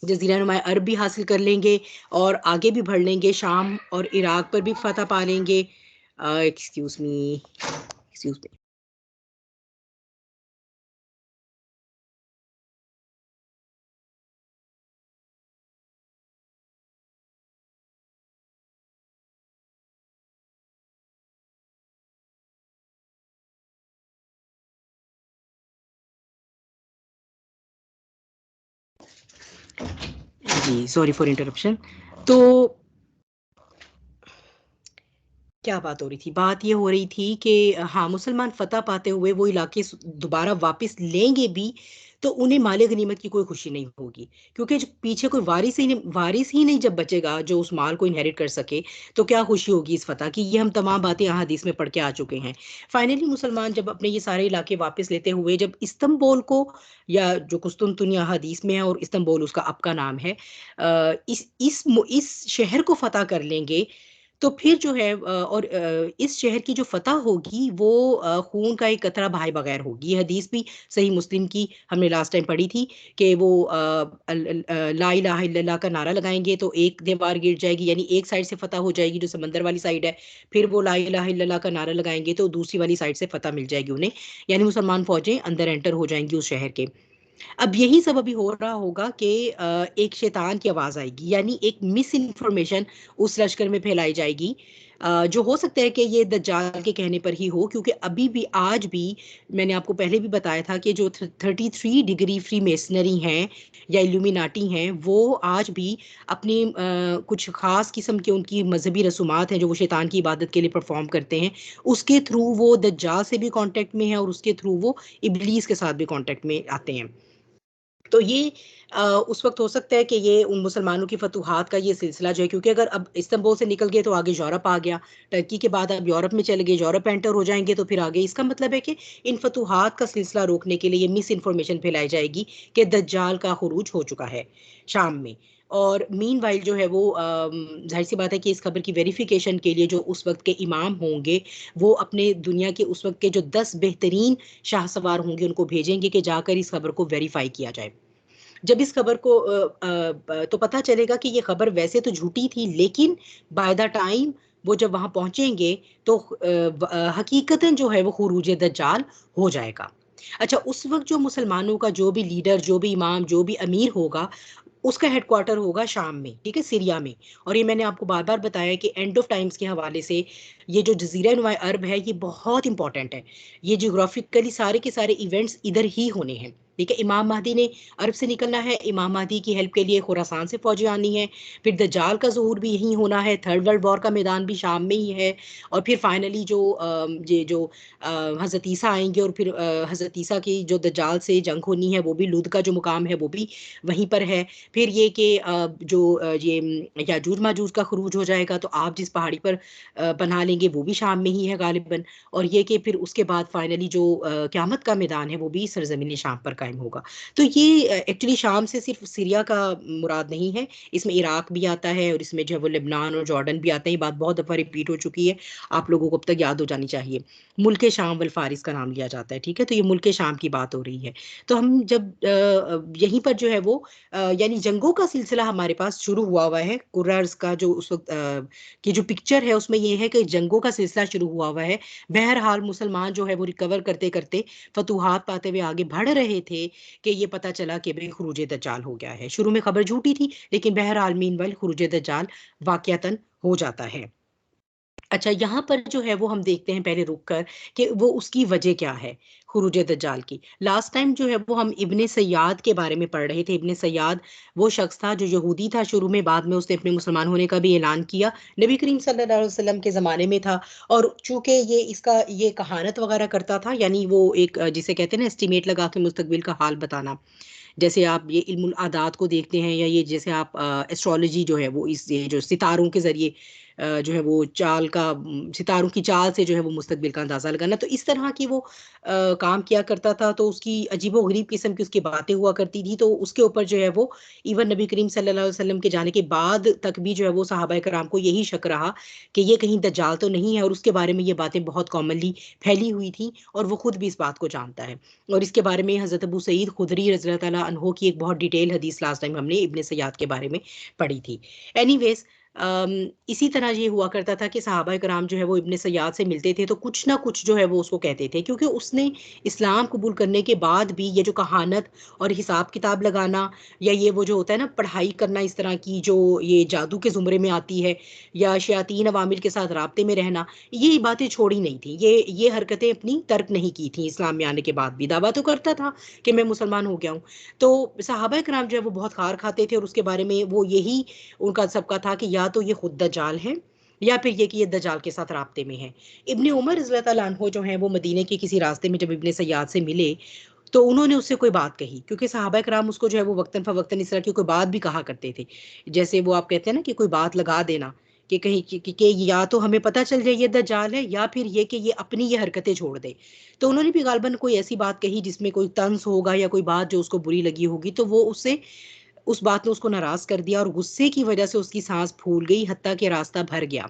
जजीरा नुमा अरब भी हासिल कर लेंगे, और आगे भी बढ़ लेंगे, शाम और इराक पर भी फतह पा लेंगे। Excuse me, excuse me. जी सॉरी फॉर इंटरप्शन। तो क्या बात हो रही थी? बात ये हो रही थी कि हाँ, मुसलमान फतह पाते हुए वो इलाके दोबारा वापस लेंगे भी, तो उन्हें माले गनीमत की कोई खुशी नहीं होगी, क्योंकि जो पीछे कोई वारिस ही नहीं जब बचेगा जो उस माल को इनहेरिट कर सके, तो क्या खुशी होगी इस फतह की? ये हम तमाम बातें यहाँ हदीस में पढ़ के आ चुके हैं। फाइनली मुसलमान जब अपने ये सारे इलाके वापस लेते हुए जब इस्तंबुल को, या जो कुस्तुनतुनिया हदीस में है और इस्तंबुल उसका अब का नाम है, इस शहर को फतह कर लेंगे, तो फिर जो है और इस शहर की जो फतह होगी वो खून का एक कतरा बहाए बगैर होगी। ये हदीस भी सही मुस्लिम की हमने लास्ट टाइम पढ़ी थी कि वो ला इलाहा इल्लल्लाह का नारा लगाएंगे तो एक दीवार गिर जाएगी, यानी एक साइड से फतह हो जाएगी जो समंदर वाली साइड है। फिर वो ला इलाहा इल्लल्लाह का नारा लगाएंगे तो दूसरी वाली साइड से फतह मिल जाएगी उन्हें, यानी मुसलमान फौजें अंदर एंटर हो जाएंगी उस शहर के। अब यही सब अभी हो रहा होगा कि एक शैतान की आवाज आएगी, यानी एक मिस इन्फॉर्मेशन उस लश्कर में फैलाई जाएगी, जो हो सकता है कि ये दज्जाल के कहने पर ही हो, क्योंकि अभी भी आज भी मैंने आपको पहले भी बताया था कि जो 33 डिग्री फ्री मेसनरी हैं या इल्यूमिनाटी हैं, वो आज भी अपनी कुछ खास किस्म के उनकी मजहबी रसूमात हैं जो वो शैतान की इबादत के लिए परफॉर्म करते हैं, उसके थ्रू वो दज्जाल से भी कांटेक्ट में है और उसके थ्रू वो इबलीस के साथ भी कांटेक्ट में आते हैं। तो ये उस वक्त हो सकता है कि ये उन मुसलमानों की फतूहात का ये सिलसिला जो है, क्योंकि अगर अब इस्तांबुल से निकल गए तो आगे यूरोप आ गया, टर्की के बाद अब यूरोप में चले गए, यूरोप एंटर हो जाएंगे तो फिर आगे, इसका मतलब है कि इन फतूहात का सिलसिला रोकने के लिए ये मिस इन्फॉर्मेशन फैलाई जाएगी कि दज्जाल का खुरूज हो चुका है शाम में। और मीन वाइल जो है वो जाहिर सी बात है कि इस खबर की वेरिफिकेशन के लिए जो उस वक्त के इमाम होंगे, वो अपने दुनिया के उस वक्त के जो 10 बेहतरीन शाह सवार होंगे उनको भेजेंगे कि जाकर इस खबर को वेरीफाई किया जाए। जब इस खबर को तो पता चलेगा कि ये खबर वैसे तो झूठी थी, लेकिन बाय द टाइम वो जब वहां पहुंचेंगे तो हकीकतन जो है वो खुरूज दज्जाल हो जाएगा। अच्छा, उस वक्त जो मुसलमानों का जो भी लीडर, जो भी इमाम, जो भी अमीर होगा, उसका हेडक्वार्टर होगा शाम में, ठीक है, सीरिया में। और ये मैंने आपको बार बार बताया कि एंड ऑफ टाइम्स के हवाले से ये जो जजीरा नुमा अरब है ये बहुत इंपॉर्टेंट है। ये जियोग्राफिकली सारे के सारे इवेंट्स इधर ही होने हैं, ठीक है। इमाम महदी ने अरब से निकलना है, इमाम महदी की हेल्प के लिए खुरासान से फौजें आनी है, फिर दज्जाल का ज़हूर भी यहीं होना है, थर्ड वर्ल्ड वॉर का मैदान भी शाम में ही है, और फिर फाइनली जो ये जो हज़रत ईसा आएंगे, और फिर हज़रत ईसा की जो दज्जाल से जंग होनी है वो भी लूद का जो मुकाम है वो भी वहीं पर है। फिर ये कि जो ये याजूज माजूज का खरूज हो जाएगा तो आप जिस पहाड़ी पर बना लेंगे वो भी शाम में ही है गालिबन। और ये कि फिर उसके बाद फाइनली जो क़यामत का मैदान है वो भी सरजमीन शाम पर कायम होगा। तो ये एक्चुअली शाम से सिर्फ सीरिया का मुराद नहीं है, इसमें इराक भी आता है और इसमें जो है वो लेबनान और जॉर्डन भी आते हैं। ये बात बहुत दफ़ा रिपीट हो चुकी है, आप लोगों को अब तक याद हो जानी चाहिए। मुल्क शाम वल फारिस का नाम लिया जाता है, ठीक है। तो ये मुल्क शाम की बात हो रही है। तो हम जब यहीं पर जो है वो यानी जंगों का सिलसिला हमारे पास शुरू हुआ है। कुर्रार्स का जो उस वक्त की जो पिक्चर है उसमें ये है कि जंगों का सिलसिला शुरू हुआ है। बहरहाल मुसलमान जो है वो रिकवर करते करते फतूहात पाते हुए आगे बढ़ रहे थे, थे कि ये पता चला कि भाई खुरूज दज्जाल हो गया है। शुरू में खबर झूठी थी, लेकिन बहरहाल मीनवाइल खुरूज दज्जाल वाक़यातन हो जाता है। अच्छा, यहाँ पर जो है वो हम देखते हैं पहले रुक कर कि वो उसकी वजह क्या है खुरूज दज्जाल की। लास्ट टाइम जो है वो हम इब्ने सय्याद के बारे में पढ़ रहे थे। इब्ने सय्याद वो शख्स था जो यहूदी था शुरू में, बाद में उसने अपने मुसलमान होने का भी ऐलान किया, नबी करीम सल्लल्लाहु अलैहि वसल्लम के ज़माने में था। और चूंकि ये कहानत वगैरह करता था, यानी वो एक जिसे कहते हैं ना एस्टिमेट लगा के मुस्तकबिल का हाल बताना। जैसे आप ये इल्मुल आदात को देखते हैं, या ये जैसे आप एस्ट्रोलॉजी जो है वो इस ये जो सितारों के ज़रिए जो है वो चाल का सितारों की चाल से जो है वो मुस्तकबिल का अंदाज़ा लगाना, तो इस तरह की वो काम किया करता था। तो उसकी अजीबो-गरीब किस्म की उसकी बातें हुआ करती थी। तो उसके ऊपर जो है वो इवन नबी करीम सल्लल्लाहु अलैहि वसल्लम के जाने के बाद तक भी जो है वो सहाबाए कराम को यही शक रहा कि ये कहीं दज्जाल तो नहीं है, और उसके बारे में ये बातें बहुत कॉमनली फैली हुई थी, और वो खुद भी इस बात को जानता है। और इसके बारे में हज़रत अबू सईद खुदरी रज़ी अल्लाह तआला अन्हो की एक बहुत डिटेल हदीस लास्ट टाइम हमने इब्ने सय्याद के बारे में पढ़ी थी। एनीवेज़ इसी तरह ये हुआ करता था कि सहाबाए कराम जो है वो इब्ने सय्याद से मिलते थे तो कुछ ना कुछ जो है वो उसको कहते थे, क्योंकि उसने इस्लाम कबूल करने के बाद भी ये जो कहानत और हिसाब किताब लगाना, या ये वो जो होता है ना पढ़ाई करना इस तरह की जो ये जादू के ज़ुमरे में आती है, या शयातीन अवामिल के साथ राब्ते में रहना, ये बातें छोड़ी नहीं थी। ये हरकतें अपनी तर्क नहीं की थी। इस्लाम में आने के बाद भी दावा तो करता था कि मैं मुसलमान हो गया हूँ। तो सहाबाए कराम जो है वो बहुत खार खाते थे, और उसके बारे में वो यही उनका सबका था कि या तो ये खुद दज्जाल है, या फिर ये कि ये दज्जाल के साथ राब्ते में है। इब्ने उमर रज़ी अल्लाह तआला अन्हु जो हैं वो मदीने के किसी रास्ते में जब इब्ने सय्याद से मिले, तो उन्होंने उससे कोई बात कही, क्योंकि सहाबाए कराम उसको जो है वो वक्तन फ़वक्तन इस तरह की कोई बात भी कहा करते थे। जैसे वो आप कहते हैं ना कि कोई बात लगा देना, कि कहीं कि या तो हमें पता चल जाए ये दज्जाल है, या फिर ये कि ये अपनी ये हरकतें छोड़ दे। तो उन्होंने भी गालबन कोई ऐसी बात कही जिसमें कोई तंज़ होगा या कोई बात जो उसको बुरी लगी होगी, तो वो उससे उस बात ने उसको नाराज़ कर दिया, और गुस्से की वजह से उसकी साँस फूल गई, हत्ता कि रास्ता भर गया।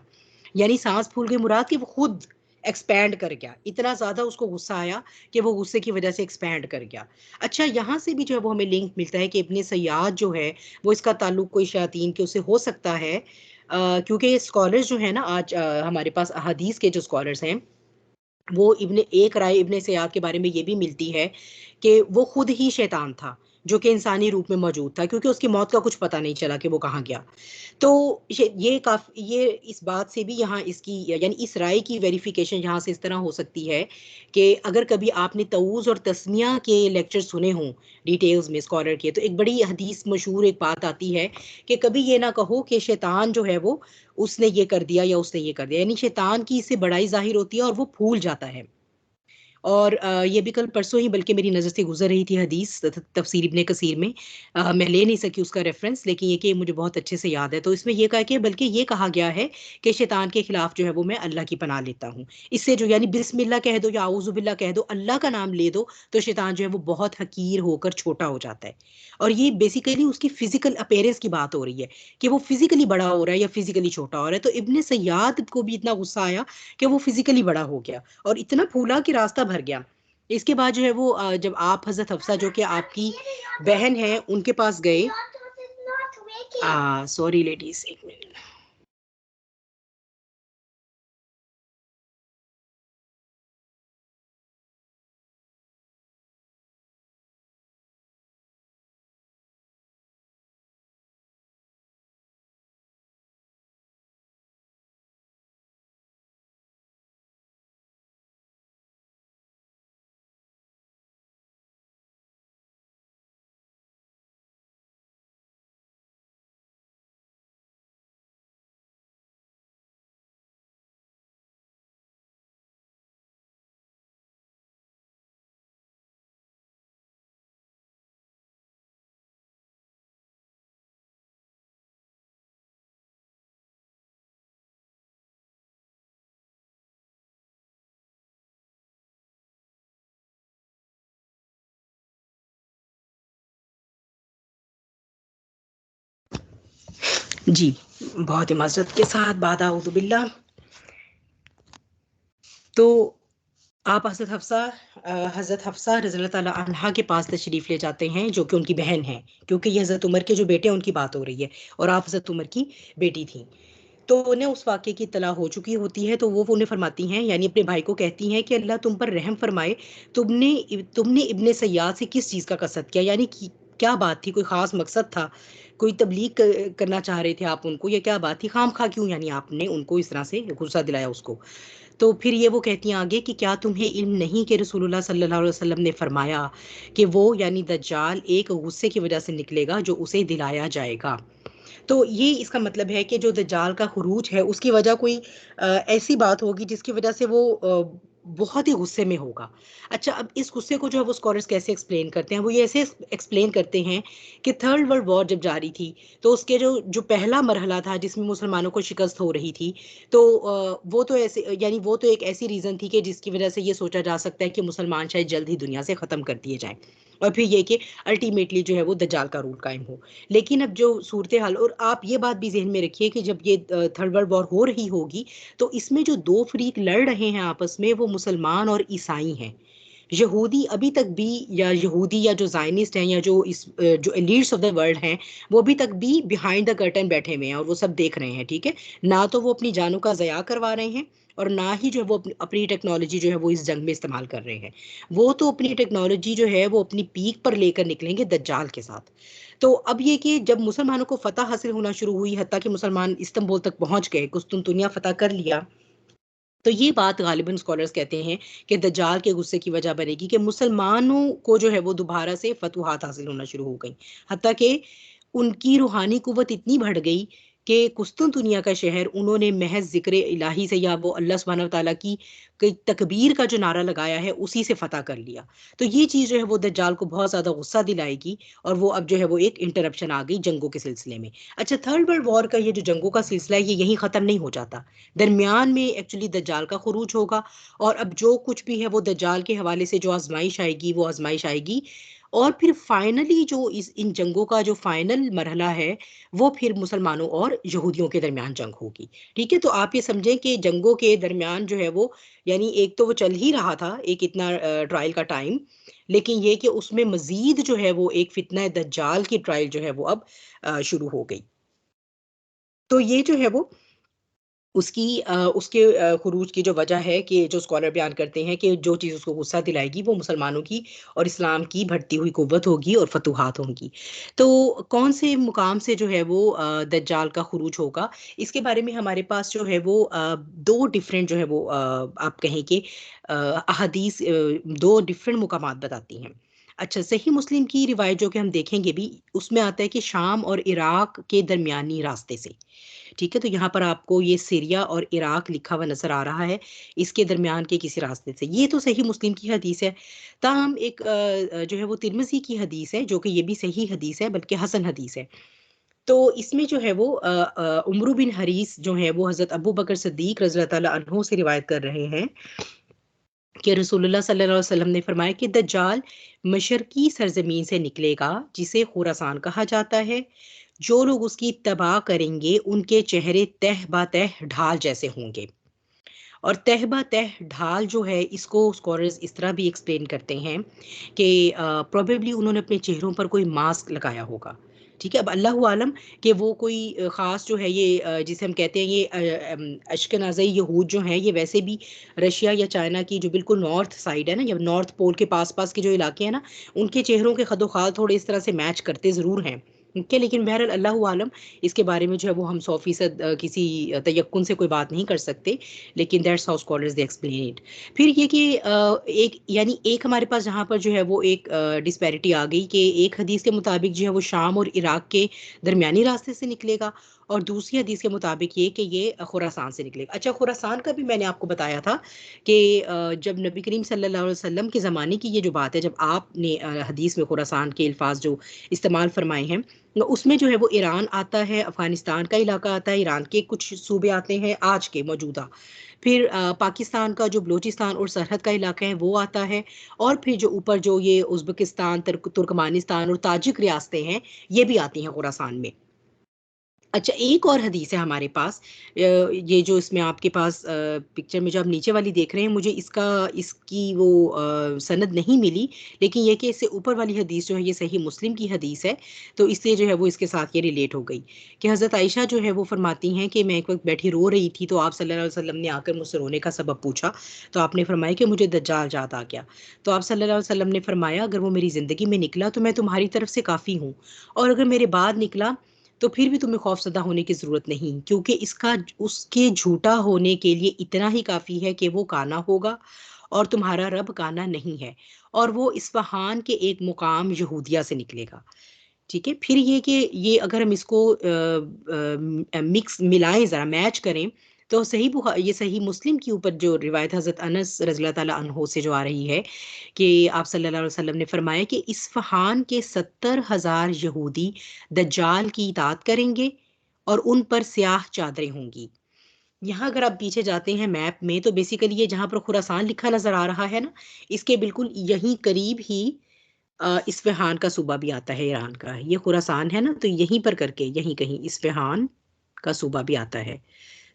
यानी साँस फूल गई मुराद कि वो खुद एक्सपैंड कर गया। इतना ज़्यादा उसको गुस्सा आया कि वो गुस्से की वजह से एक्सपैंड कर गया। अच्छा, यहाँ से भी जो है वो हमें लिंक मिलता है कि इब्ने सय्याद जो है वो इसका ताल्लुक कोई शयातीन के उससे हो सकता है। क्योंकि स्कॉलर्स जो हैं ना आज हमारे पास अहादीस के जो स्कॉलर्स हैं, वो एक राय इब्ने सयाद के बारे में ये भी मिलती है कि वो खुद ही शैतान था, जो कि इंसानी रूप में मौजूद था, क्योंकि उसकी मौत का कुछ पता नहीं चला कि वो कहाँ गया। तो ये इस बात से भी यहाँ इसकी यानी इस राय की वेरिफिकेशन यहाँ से इस तरह हो सकती है कि अगर कभी आपने तऊज़ और तस्मिया के लेक्चर सुने हों डिटेल्स में स्कॉलर के, तो एक बड़ी हदीस मशहूर एक बात आती है कि कभी ये ना कहो कि शैतान जो है वो उसने ये कर दिया या उसने ये कर दिया, यानी शैतान की इससे बड़ाई ज़ाहिर होती है और वो फूल जाता है। और ये भी कल परसों ही बल्कि मेरी नज़र से गुज़र रही थी हदीस तफसीर इब्ने कसीर में। मैं ले नहीं सकी उसका रेफ़रेंस, लेकिन ये कि मुझे बहुत अच्छे से याद है। तो इसमें ये कहा कि बल्कि ये कहा गया है कि शैतान के खिलाफ जो है वो मैं अल्लाह की पनाह लेता हूँ। इससे जो यानी बिस्मिल्लाह कह दो या औज़ु बिल्लाह कह दो, अल्लाह का नाम ले दो, तो शैतान जो है वो बहुत हकीर होकर छोटा हो जाता है। और ये बेसिकली उसकी फ़िज़िकल अपीयरेंस की बात हो रही है कि वो फ़िज़िकली बड़ा हो रहा है या फ़िज़िकली छोटा हो रहा है। तो इब्ने सय्याद को भी इतना गुस्सा आया कि वो फ़िज़िकली बड़ा हो गया और इतना फूला कि रास्ता भर गया। इसके बाद जो है वो जब आप हज़रत हफ्सा जो कि आपकी बहन है उनके पास गए। Sorry ladies, 1 minute. जी, बहुत ही माज़रत के साथ बाद आऊज़ु बिल्लाह। तो आप हज़रत हफ्सा रज़ी अल्लाह ताला अन्हा के पास तशरीफ़ ले जाते हैं, जो कि उनकी बहन हैं, क्योंकि ये हज़रत उमर के जो बेटे हैं उनकी बात हो रही है और आप हज़रत उमर की बेटी थीं। तो उन्हें उस वाक़े की इत्तला हो चुकी होती है, तो वो उन्हें फरमाती हैं, यानी अपने भाई को कहती हैं कि अल्लाह तुम पर रहम फरमाए, तुमने तुमने इब्ने सय्याद से किस चीज़ का कसद किया, यानी कि क्या बात थी, कोई ख़ास मकसद था, कोई तबलीग करना चाह रहे थे आप उनको, या क्या बात थी, खामखा क्यों यानी आपने उनको इस तरह से गुस्सा दिलाया उसको। तो फिर ये वो कहती हैं आगे कि क्या तुम्हें इल्म नहीं कि रसूलुल्लाह सल्लल्लाहु अलैहि वसल्लम ने फरमाया कि वो यानी दज्जाल एक गुस्से की वजह से निकलेगा जो उसे दिलाया जाएगा। तो ये इसका मतलब है कि जो दज्जाल का खुरूज है उसकी वजह कोई ऐसी बात होगी जिसकी वजह से वो बहुत ही गुस्से में होगा। अच्छा, अब इस गुस्से को जो है वो स्कॉलर्स कैसे एक्सप्लेन करते हैं, वो ये ऐसे एक्सप्लेन करते हैं कि थर्ड वर्ल्ड वॉर जब जारी थी तो उसके जो जो पहला मरहला था जिसमें मुसलमानों को शिकस्त हो रही थी, तो वो तो ऐसे यानी वो तो एक ऐसी रीज़न थी कि जिसकी वजह से ये सोचा जा सकता है कि मुसलमान शायद जल्द ही दुनिया से ख़त्म कर दिए जाएं, और फिर ये कि अल्टीमेटली जो है वो दज्जाल का रूल कायम हो। लेकिन अब जो सूरत हाल, और आप ये बात भी ज़हन में रखिए कि जब ये थर्ड वर्ल्ड वॉर हो रही होगी तो इसमें जो दो फरीक लड़ रहे हैं आपस में वो मुसलमान और ईसाई हैं। यहूदी अभी तक भी, या यहूदी या जो ज़ायनिस्ट हैं या जो जो एलीट्स ऑफ द वर्ल्ड हैं, वो अभी तक भी बिहाइंड द कर्टन बैठे हुए हैं और वो सब देख रहे हैं, ठीक है। ना तो वो अपनी जानों का ज़या करवा रहे हैं और ना ही जो है वो अपनी टेक्नोलॉजी जो है वो इस जंग में इस्तेमाल कर रहे हैं। वो तो अपनी टेक्नोलॉजी जो है वो अपनी पीक पर लेकर निकलेंगे दज्जाल के साथ। तो अब ये कि जब मुसलमानों को फतह हासिल होना शुरू हुई, हत्ता कि मुसलमान इस्तांबुल तक पहुंच गए, कुस्तुनतुनिया फतह कर लिया, तो ये बात गालिबन स्कॉलर्स कहते हैं कि दज्जाल के गुस्से की वजह बनेगी कि मुसलमानों को जो है वो दोबारा से फतूहात हासिल होना शुरू हो गई, हत्ता कि उनकी रूहानी कुव्वत इतनी बढ़ गई कि कुस्तुनतुनिया का शहर उन्होंने महज जिक्र इलाही से, या वो अल्लाह सुब्हानहू व तआला की तकबीर का जो नारा लगाया है उसी से फतह कर लिया। तो ये चीज़ जो है वो दज्जाल को बहुत ज़्यादा गुस्सा दिलाएगी, और वो अब जो है वो एक इंटरप्शन आ गई जंगों के सिलसिले में। अच्छा, थर्ड वर्ल्ड वॉर का ये जो जंगों का सिलसिला है ये यहीं ख़त्म नहीं हो जाता, दरमियान में एक्चुअली दज्जाल का खुरूज होगा, और अब जो कुछ भी है वो दज्जाल के हवाले से जो आजमाइश आएगी वो आजमाइश आएगी, और फिर फाइनली जो इस इन जंगों का जो फाइनल मरहला है वो फिर मुसलमानों और यहूदियों के दरमियान जंग होगी। ठीक है, तो आप ये समझें कि जंगों के दरमियान जो है वो, यानी एक तो वो चल ही रहा था एक इतना ट्रायल का टाइम, लेकिन ये कि उसमें मजीद जो है वो एक फितना दज्जाल की ट्रायल जो है वो अब शुरू हो गई। तो ये जो है वो उसकी उसके खुरूज की जो वजह है कि जो स्कॉलर बयान करते हैं कि जो चीज़ उसको गुस्सा दिलाएगी वो मुसलमानों की और इस्लाम की बढ़ती हुई कुव्वत होगी और फतूहात होंगी। तो कौन से मुकाम से जो है वो दज्जाल का खुरूज होगा, इसके बारे में हमारे पास जो है वो 2 डिफरेंट जो है वो आप कहें कि अहादीस 2 डिफरेंट मुकामात बताती हैं। अच्छा, सही मुस्लिम की रिवायत जो कि हम देखेंगे भी, उसमें आता है कि शाम और इराक के दरमियानी रास्ते से। ठीक है, तो यहाँ पर आपको ये सीरिया और इराक लिखा हुआ नज़र आ रहा है, इसके दरमियान के किसी रास्ते से। ये तो सही मुस्लिम की हदीस है। ताहम एक जो है वो तिरमिज़ी की हदीस है, जो कि ये भी सही हदीस है बल्कि हसन हदीस है। तो इसमें जो है वो उम्र बिन हरीस जो है वो हज़रत अबू बकर सिद्दीक रज़ी अल्लाह तआला अन्हु से रिवायत कर रहे हैं कि रसूलुल्लाह सल्लल्लाहु अलैहि वसल्लम ने फरमाया कि दज्जाल मशरकी सरजमीन से निकलेगा जिसे खुरासान कहा जाता है। जो लोग उसकी इत्तबा करेंगे उनके चेहरे तह बा तह ढाल जैसे होंगे। और तह बा तह ढाल जो है इसको स्कॉलर्स इस तरह भी एक्सप्लेन करते हैं कि प्रोबेबली उन्होंने अपने चेहरों पर कोई मास्क लगाया होगा। ठीक है, अब अल्लाह आलम कि वो कोई ख़ास जो है ये जिसे हम कहते हैं ये अश्केनाज़ी यहूद जो हैं ये वैसे भी रशिया या चाइना की जो बिल्कुल नॉर्थ साइड है ना, या नॉर्थ पोल के पास पास के जो इलाके हैं ना, उनके चेहरों के खदोखाल थोड़े इस तरह से मैच करते ज़रूर हैं। ठीक है, लेकिन बहरहाल अल्लाह आलम, इसके बारे में जो है वो हम 100% किसी तयक्कुन से कोई बात नहीं कर सकते, लेकिन that's how scholars they explain it. फिर ये कि एक यानी एक हमारे पास जहाँ पर जो है वो एक डिस्पैरिटी आ गई कि एक हदीस के मुताबिक जो है वो शाम और इराक के दरमियानी रास्ते से निकलेगा, और दूसरी हदीस के मुताबिक ये कि ये खुरासान से निकलेगा। अच्छा, खुरासान का भी मैंने आपको बताया था कि जब नबी करीम सल्लल्लाहु अलैहि वसल्लम के ज़माने की ये जो बात है, जब आपने हदीस में खुरासान के अल्फाज जो इस्तेमाल फरमाए हैं, तो उसमें जो है वो ईरान आता है, अफ़गानिस्तान का इलाका आता है, ईरान के कुछ सूबे आते हैं आज के मौजूदा, फिर पाकिस्तान का जो बलूचिस्तान और सरहद का इलाका है वो आता है, और फिर जो ऊपर जो ये उज़्बेकिस्तान, तुर्कमानिस्तान और ताजिक रियासतें हैं, ये भी आती हैं खुरासान में। अच्छा, एक और हदीस है हमारे पास, ये जो इसमें आपके पास पिक्चर में जो आप नीचे वाली देख रहे हैं, मुझे इसकी वो सनद नहीं मिली, लेकिन ये कि इससे ऊपर वाली हदीस जो है ये सही मुस्लिम की हदीस है, तो इसलिए जो है वो इसके साथ ये रिलेट हो गई कि हज़रत आयशा जो है वो फरमाती हैं कि मैं एक वक्त बैठी रो रही थी, तो आप सल्लल्लाहु अलैहि वसल्लम ने आकर मुझसे रोने का सबब पूछा, तो आपने फरमाया कि मुझे दज्जाल याद आ गया। तो आप सल्लल्लाहु अलैहि वसल्लम ने फरमाया, अगर वो मेरी ज़िंदगी में निकला तो मैं तुम्हारी तरफ से काफ़ी हूँ, और अगर मेरे बाद निकला तो फिर भी तुम्हें खौफज़दा होने की ज़रूरत नहीं, क्योंकि इसका उसके झूठा होने के लिए इतना ही काफ़ी है कि वो काना होगा और तुम्हारा रब काना नहीं है, और वो इस्फ़हान के एक मुकाम यहूदिया से निकलेगा। ठीक है? फिर ये कि ये अगर हम इसको मिक्स मिलाएँ, ज़रा मैच करें, तो ये सही मुस्लिम के ऊपर जो रिवायत हज़रत अनस रज़ियल्लाहु ताला अन्हो से जो आ रही है कि आप सल्लल्लाहु अलैहि वसल्लम ने फरमाया कि इस्फ़हान के 70,000 यहूदी दज्जाल की इताअत करेंगे और उन पर स्याह चादरें होंगी। यहाँ अगर आप पीछे जाते हैं मैप में, तो बेसिकली ये जहाँ पर खुरासान लिखा नज़र आ रहा है ना, इसके बिल्कुल यहीं करीब ही इस्फ़हान का सूबा भी आता है ईरान का। ये खुरासान है ना, तो यहीं पर करके यहीं कहीं इस्फ़हान का सूबा भी आता है।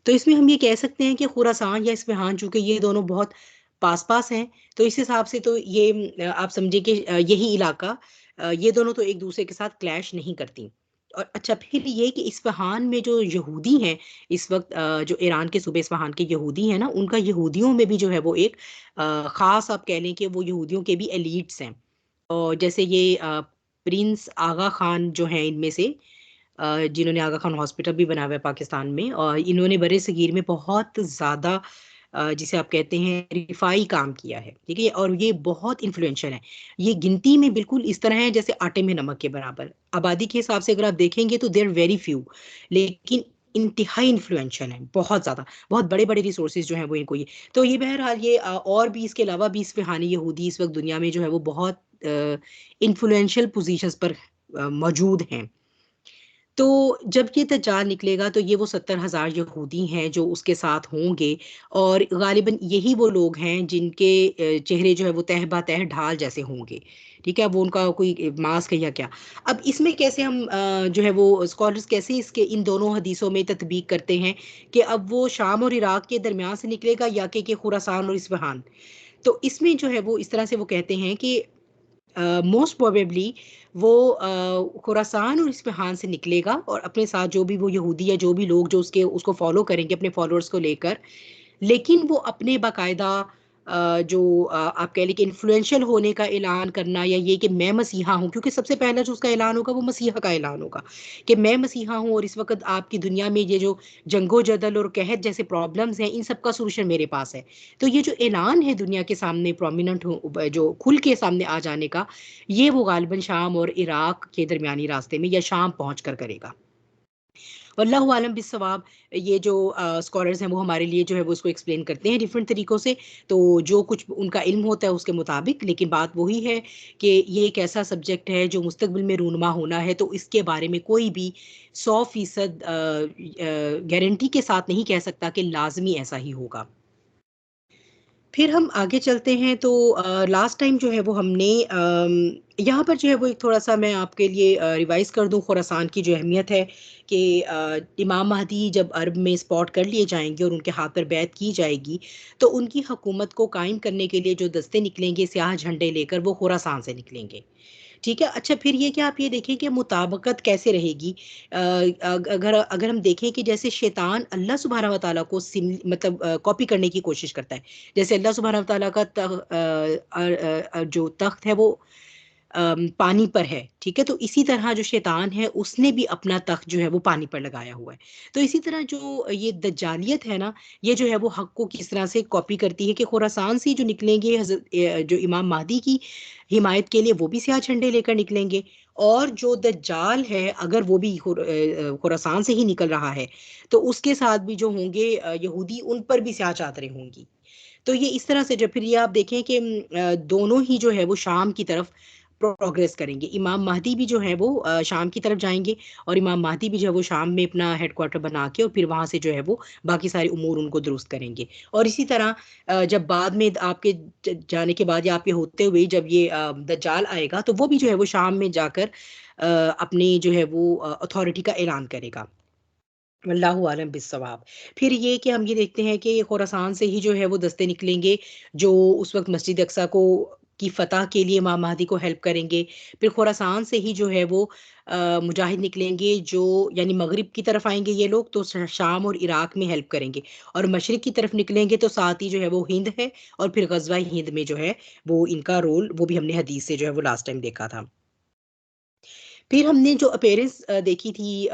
तो इसमें हम ये कह सकते हैं कि खुरासान या इस्फ़हान, चूँकि ये दोनों बहुत पास-पास हैं, तो इस हिसाब से तो ये आप समझिए कि यही इलाका, ये दोनों तो एक-दूसरे के साथ क्लैश नहीं करती। और अच्छा, फिर ये कि इस्फ़हान में जो यहूदी हैं इस वक़्त, जो ईरान के सूबे इस्फ़हान के यहूदी हैं ना, उनका यहूदियों में भी जो है वो एक ख़ास, आप कह लें कि वो यहूदियों के भी एलीट्स हैं। और जैसे ये प्रिंस आगा खान जो हैं इनमें से, जिन्होंने आगा खान हॉस्पिटल भी बनाया हुआ है पाकिस्तान में, और इन्होंने बरे-सगीर में बहुत ज़्यादा जिसे आप कहते हैं रिफ़ाई काम किया है, ठीक है? और ये बहुत इन्फ्लुएंशियल हैं। ये गिनती में बिल्कुल इस तरह है जैसे आटे में नमक के बराबर। आबादी के हिसाब से अगर आप देखेंगे तो दे आर वेरी फ्यू, लेकिन इंतहाई इन्फ्लुएंशियल हैं, बहुत ज़्यादा। बहुत बड़े-बड़े रिसोर्सेज़ जो हैं वो इनको ये, तो ये बहरहाल ये और भी इसके अलावा भी इस्फ़हानी यहूदी इस वक़्त दुनिया में जो है वो बहुत इन्फ्लुएंशियल पोज़ीशंस पर मौजूद हैं। तो जब ये दज्जाल निकलेगा तो ये वो 70,000 यहूदी हैं जो उसके साथ होंगे, और ग़ालिबन यही वो लोग हैं जिनके चेहरे जो है वो तह बतह ढाल जैसे होंगे। ठीक है? वो उनका कोई मास्क है या क्या? अब इसमें कैसे हम जो है वो स्कॉलर्स कैसे इसके इन दोनों हदीसों में तत्बीक करते हैं कि अब वो शाम और इराक के दरमियान से निकलेगा या कि खुरासान और इस्फ़हान? तो इसमें जो है वो इस तरह से वो कहते हैं कि मोस्ट प्रोबेबली वो खुरासान और इस्फ़हान से निकलेगा, और अपने साथ जो भी वो यहूदी या जो भी लोग जो उसको फ़ॉलो करेंगे अपने फ़ॉलोअर्स को लेकर, लेकिन वो अपने बाकायदा जो आप कह लें कि इन्फ्लुएंशियल होने का ऐलान करना, या ये कि मैं मसीहा हूँ, क्योंकि सबसे पहला जो उसका ऐलान होगा वो मसीहा का ऐलान होगा कि मैं मसीहा हूँ, और इस वक़्त आपकी दुनिया में ये जो जंगो-जदल और कहत जैसे प्रॉब्लम्स हैं, इन सब का सॉल्यूशन मेरे पास है। तो ये जो ऐलान है दुनिया के सामने प्रोमिनेंट हो ब जो खुल के सामने आ जाने का, ये वो ग़ालिबन शाम और इराक के दरमियानी रास्ते में या शाम पहुँच कर करेगा। वल्लाहु आलम बिस्सवाब। ये जो स्कॉलर्स हैं वो हमारे लिए जो है वो उसको एक्सप्लेन करते हैं डिफरेंट तरीकों से, तो जो कुछ उनका इल्म होता है उसके मुताबिक, लेकिन बात वही है कि ये एक ऐसा सब्जेक्ट है जो मुस्तकबिल में रूनुमा होना है, तो इसके बारे में कोई भी 100% गारंटी के साथ नहीं कह सकता कि लाज़मी ऐसा ही होगा। फिर हम आगे चलते हैं, तो लास्ट टाइम जो है वो हमने यहाँ पर जो है वो एक थोड़ा-सा मैं आपके लिए रिवाइज़ कर दूँ खुरासान की जो अहमियत है कि इमाम महदी जब अरब में स्पॉट कर लिए जाएँगे और उनके हाथ पर बैत की जाएगी, तो उनकी हुकूमत को कायम करने के लिए जो दस्ते निकलेंगे स्याह झंडे लेकर, वो खुरासान से निकलेंगे। ठीक है? अच्छा, फिर ये कि आप ये देखें कि मुताबकत कैसे रहेगी? अगर अगर हम देखें कि जैसे शैतान अल्लाह सुब्हानहू व तआला को मतलब कॉपी करने की कोशिश करता है। जैसे अल्लाह सुब्हानहू व तआला का जो तख्त है वो पानी पर है, ठीक है? तो इसी तरह जो शैतान है उसने भी अपना तख्त जो है वो पानी पर लगाया हुआ है। तो इसी तरह जो ये दज्जालियत है ना, ये जो है वो हक़ को किस तरह से कॉपी करती है कि खुरासान से जो निकलेंगे जो इमाम महदी की हिमायत के लिए, वो भी स्याह झंडे लेकर निकलेंगे, और जो दज्जाल है अगर वो भी खुरासान से ही निकल रहा है, तो उसके साथ भी जो होंगे यहूदी, उन पर भी स्याह चादरें होंगी। तो ये इस तरह से जब फिर ये आप देखें कि दोनों ही जो है वो शाम की तरफ प्रोग्रेस करेंगे। इमाम महदी भी जो है वो शाम की तरफ जाएँगे, और इमाम महदी भी जो है वो शाम में अपना हेडक्वार्टर बना के और फिर वहाँ से जो है वो बाकी सारे उमूर उनको दुरुस्त करेंगे। और इसी तरह जब बाद में आपके जाने के बाद या आपके होते हुए जब ये दज्जाल आएगा, तो वो भी जो है वो शाम में जाकर अपनी जो है वो अथॉरिटी का ऐलान करेगा। वल्लाहु आलम बिस्सवाब। फिर ये कि हम ये देखते हैं कि खुरासान से ही जो है वो दस्ते निकलेंगे जो उस वक़्त मस्जिद अक़सा को की फ़तह के लिए इमाम महदी को हेल्प करेंगे। फिर खुरासान से ही जो है वो मुजाहिद निकलेंगे जो यानी मग़रिब की तरफ आएँगे ये लोग तो शाम और इराक में हेल्प करेंगे, और मशरिक़ की तरफ निकलेंगे तो साथ ही जो है वो हिंद है, और फिर ग़ज़वा हिंद में जो है वो इनका रोल वो भी हमने हदीस से जो है वो लास्ट टाइम देखा था। फिर हमने जो अपीयरेंस देखी थी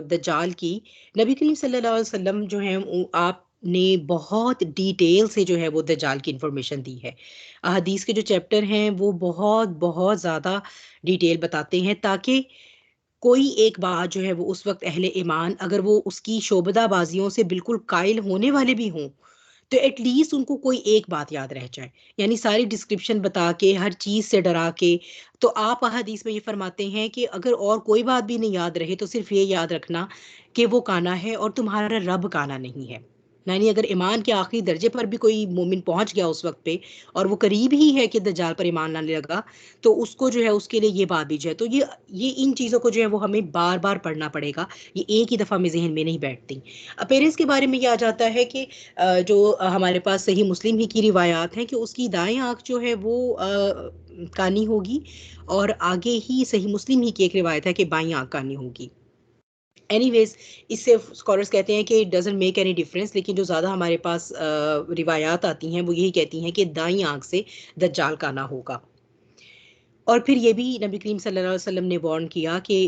दज्जाल की, नबी करीम सल्लल्लाहु अलैहि वसल्लम जो हैं आपने बहुत डिटेल से जो है वो दज्जाल की इन्फॉर्मेशन दी है। अहादीस के जो चैप्टर हैं वो बहुत ज़्यादा डिटेल बताते हैं, ताकि कोई एक बात जो है वो उस वक़्त अहले ईमान अगर वो उसकी शोबदाबाज़ियों से बिल्कुल कायल होने वाले भी हों, तो एट लीस्ट उनको कोई एक बात याद रह जाए। यानी सारी डिस्क्रिप्शन बता के, हर चीज़ से डरा के, तो आप अहादीस में ये फरमाते हैं कि अगर और कोई बात भी नहीं याद रहे, तो सिर्फ़ ये याद रखना कि वो काना है और तुम्हारा रब काना नहीं है। यानी अगर ईमान के आखिरी दर्जे पर भी कोई मोमिन पहुँच गया उस वक़्त पे, और वो करीब ही है कि दज्जाल पर ईमान लाने लगा, तो उसको जो है उसके लिए ये बात भी जो है, तो ये इन चीज़ों को जो है वो हमें बार-बार पढ़ना पड़ेगा। ये एक ही दफ़ा में ज़हन में नहीं बैठती। अपीयरेंस के बारे में ये आ जाता है कि जो हमारे पास सही मुस्लिम ही की रिवायात हैं कि उसकी दाएँ आँख जो है वो कानी होगी, और आगे ही सही मुस्लिम ही की एक रिवायत है कि बाईं आँख कानी होगी। एनीवेज़, इससे स्कॉलर्स कहते हैं कि it doesn't make any difference, लेकिन जो ज़्यादा हमारे पास रिवायात आती हैं वो यही कहती हैं कि दाईं आँख से दज्जाल काना होगा। और फिर ये भी नबी करीम सल्लल्लाहु अलैहि वसल्लम ने वार्न किया कि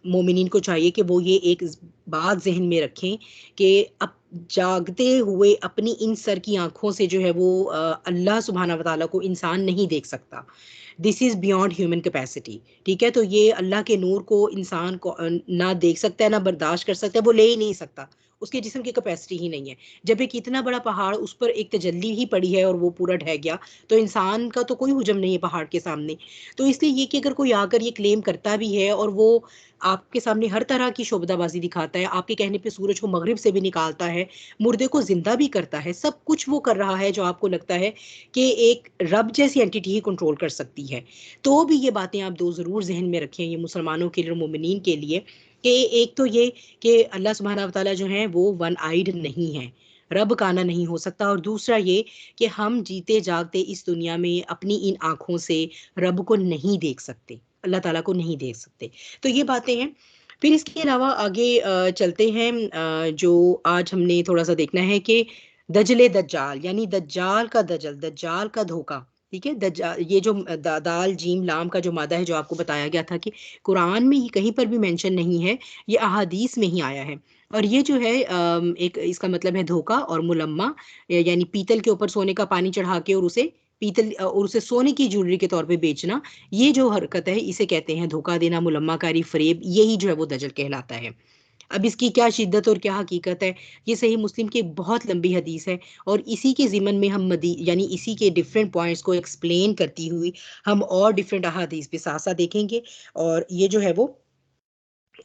मोमिनीन को चाहिए कि वो ये एक बात ज़हन में रखें कि अब जागते हुए अपनी इन सर की आँखों से जो है वो अल्लाह सुब्हाना व तआला को इंसान नहीं देख सकता। This is beyond human capacity. ठीक है? तो ये अल्लाह के नूर को इंसान को ना देख सकता है, ना बर्दाश्त कर सकता है, वो ले ही नहीं सकता। उसके जिस्म की कैपेसिटी ही नहीं है। जब एक इतना बड़ा पहाड़ उस पर एक तजल्ली ही पड़ी है और वो पूरा ढह गया, तो इंसान का तो कोई हुजम नहीं है पहाड़ के सामने। तो इसलिए ये कि अगर कोई आकर ये क्लेम करता भी है और वो आपके सामने हर तरह की शोबदाबाज़ी दिखाता है, आपके कहने पे सूरज को मग़रिब से भी निकालता है, मुर्दे को ज़िंदा भी करता है, सब कुछ वो कर रहा है जो आपको लगता है कि एक रब जैसी एंटिटी ही कंट्रोल कर सकती है। तो भी ये बातें आप 2 ज़रूर ज़हन में रखें, ये मुसलमानों के लिए और मोमिनीन के लिए, कि एक तो ये कि अल्लाह सुब्हानहू व तआला जो हैं वो वन आइड नहीं हैं, रब काना नहीं हो सकता, और दूसरा ये कि हम जीते जागते इस दुनिया में अपनी इन आँखों से रब को नहीं देख सकते, अल्लाह ताला को नहीं देख सकते। तो ये बातें हैं। फिर इसके अलावा आगे चलते हैं, जो आज हमने थोड़ा-सा देखना है कि दजले दज्जाल, यानी दज्जाल का दजल, दज्जाल का धोखा, ठीक है? ये जो दाल, जीम, लाम का जो मादा है जो आपको बताया गया था कि कुरान में ये कहीं पर भी मेंशन नहीं है, ये अहादीस में ही आया है। और ये जो है एक इसका मतलब है धोखा और मुलम्मा, यानी पीतल के ऊपर सोने का पानी चढ़ा के और उसे और उसे सोने की ज्वेलरी के तौर पे बेचना, ये जो हरकत है इसे कहते हैं धोखा देना, मुलम्माकारी, फ़रेब, यही जो है वो दजल कहलाता है। अब इसकी क्या शिद्दत और क्या हकीकत है, ये सही मुस्लिम की एक बहुत लंबी हदीस है, और इसी के ज़िमन में हम यानी इसी के डिफरेंट पॉइंट्स को एक्सप्लेन करती हुई हम और डिफरेंट अहादीस भी साथ-साथ देखेंगे, और ये जो है वो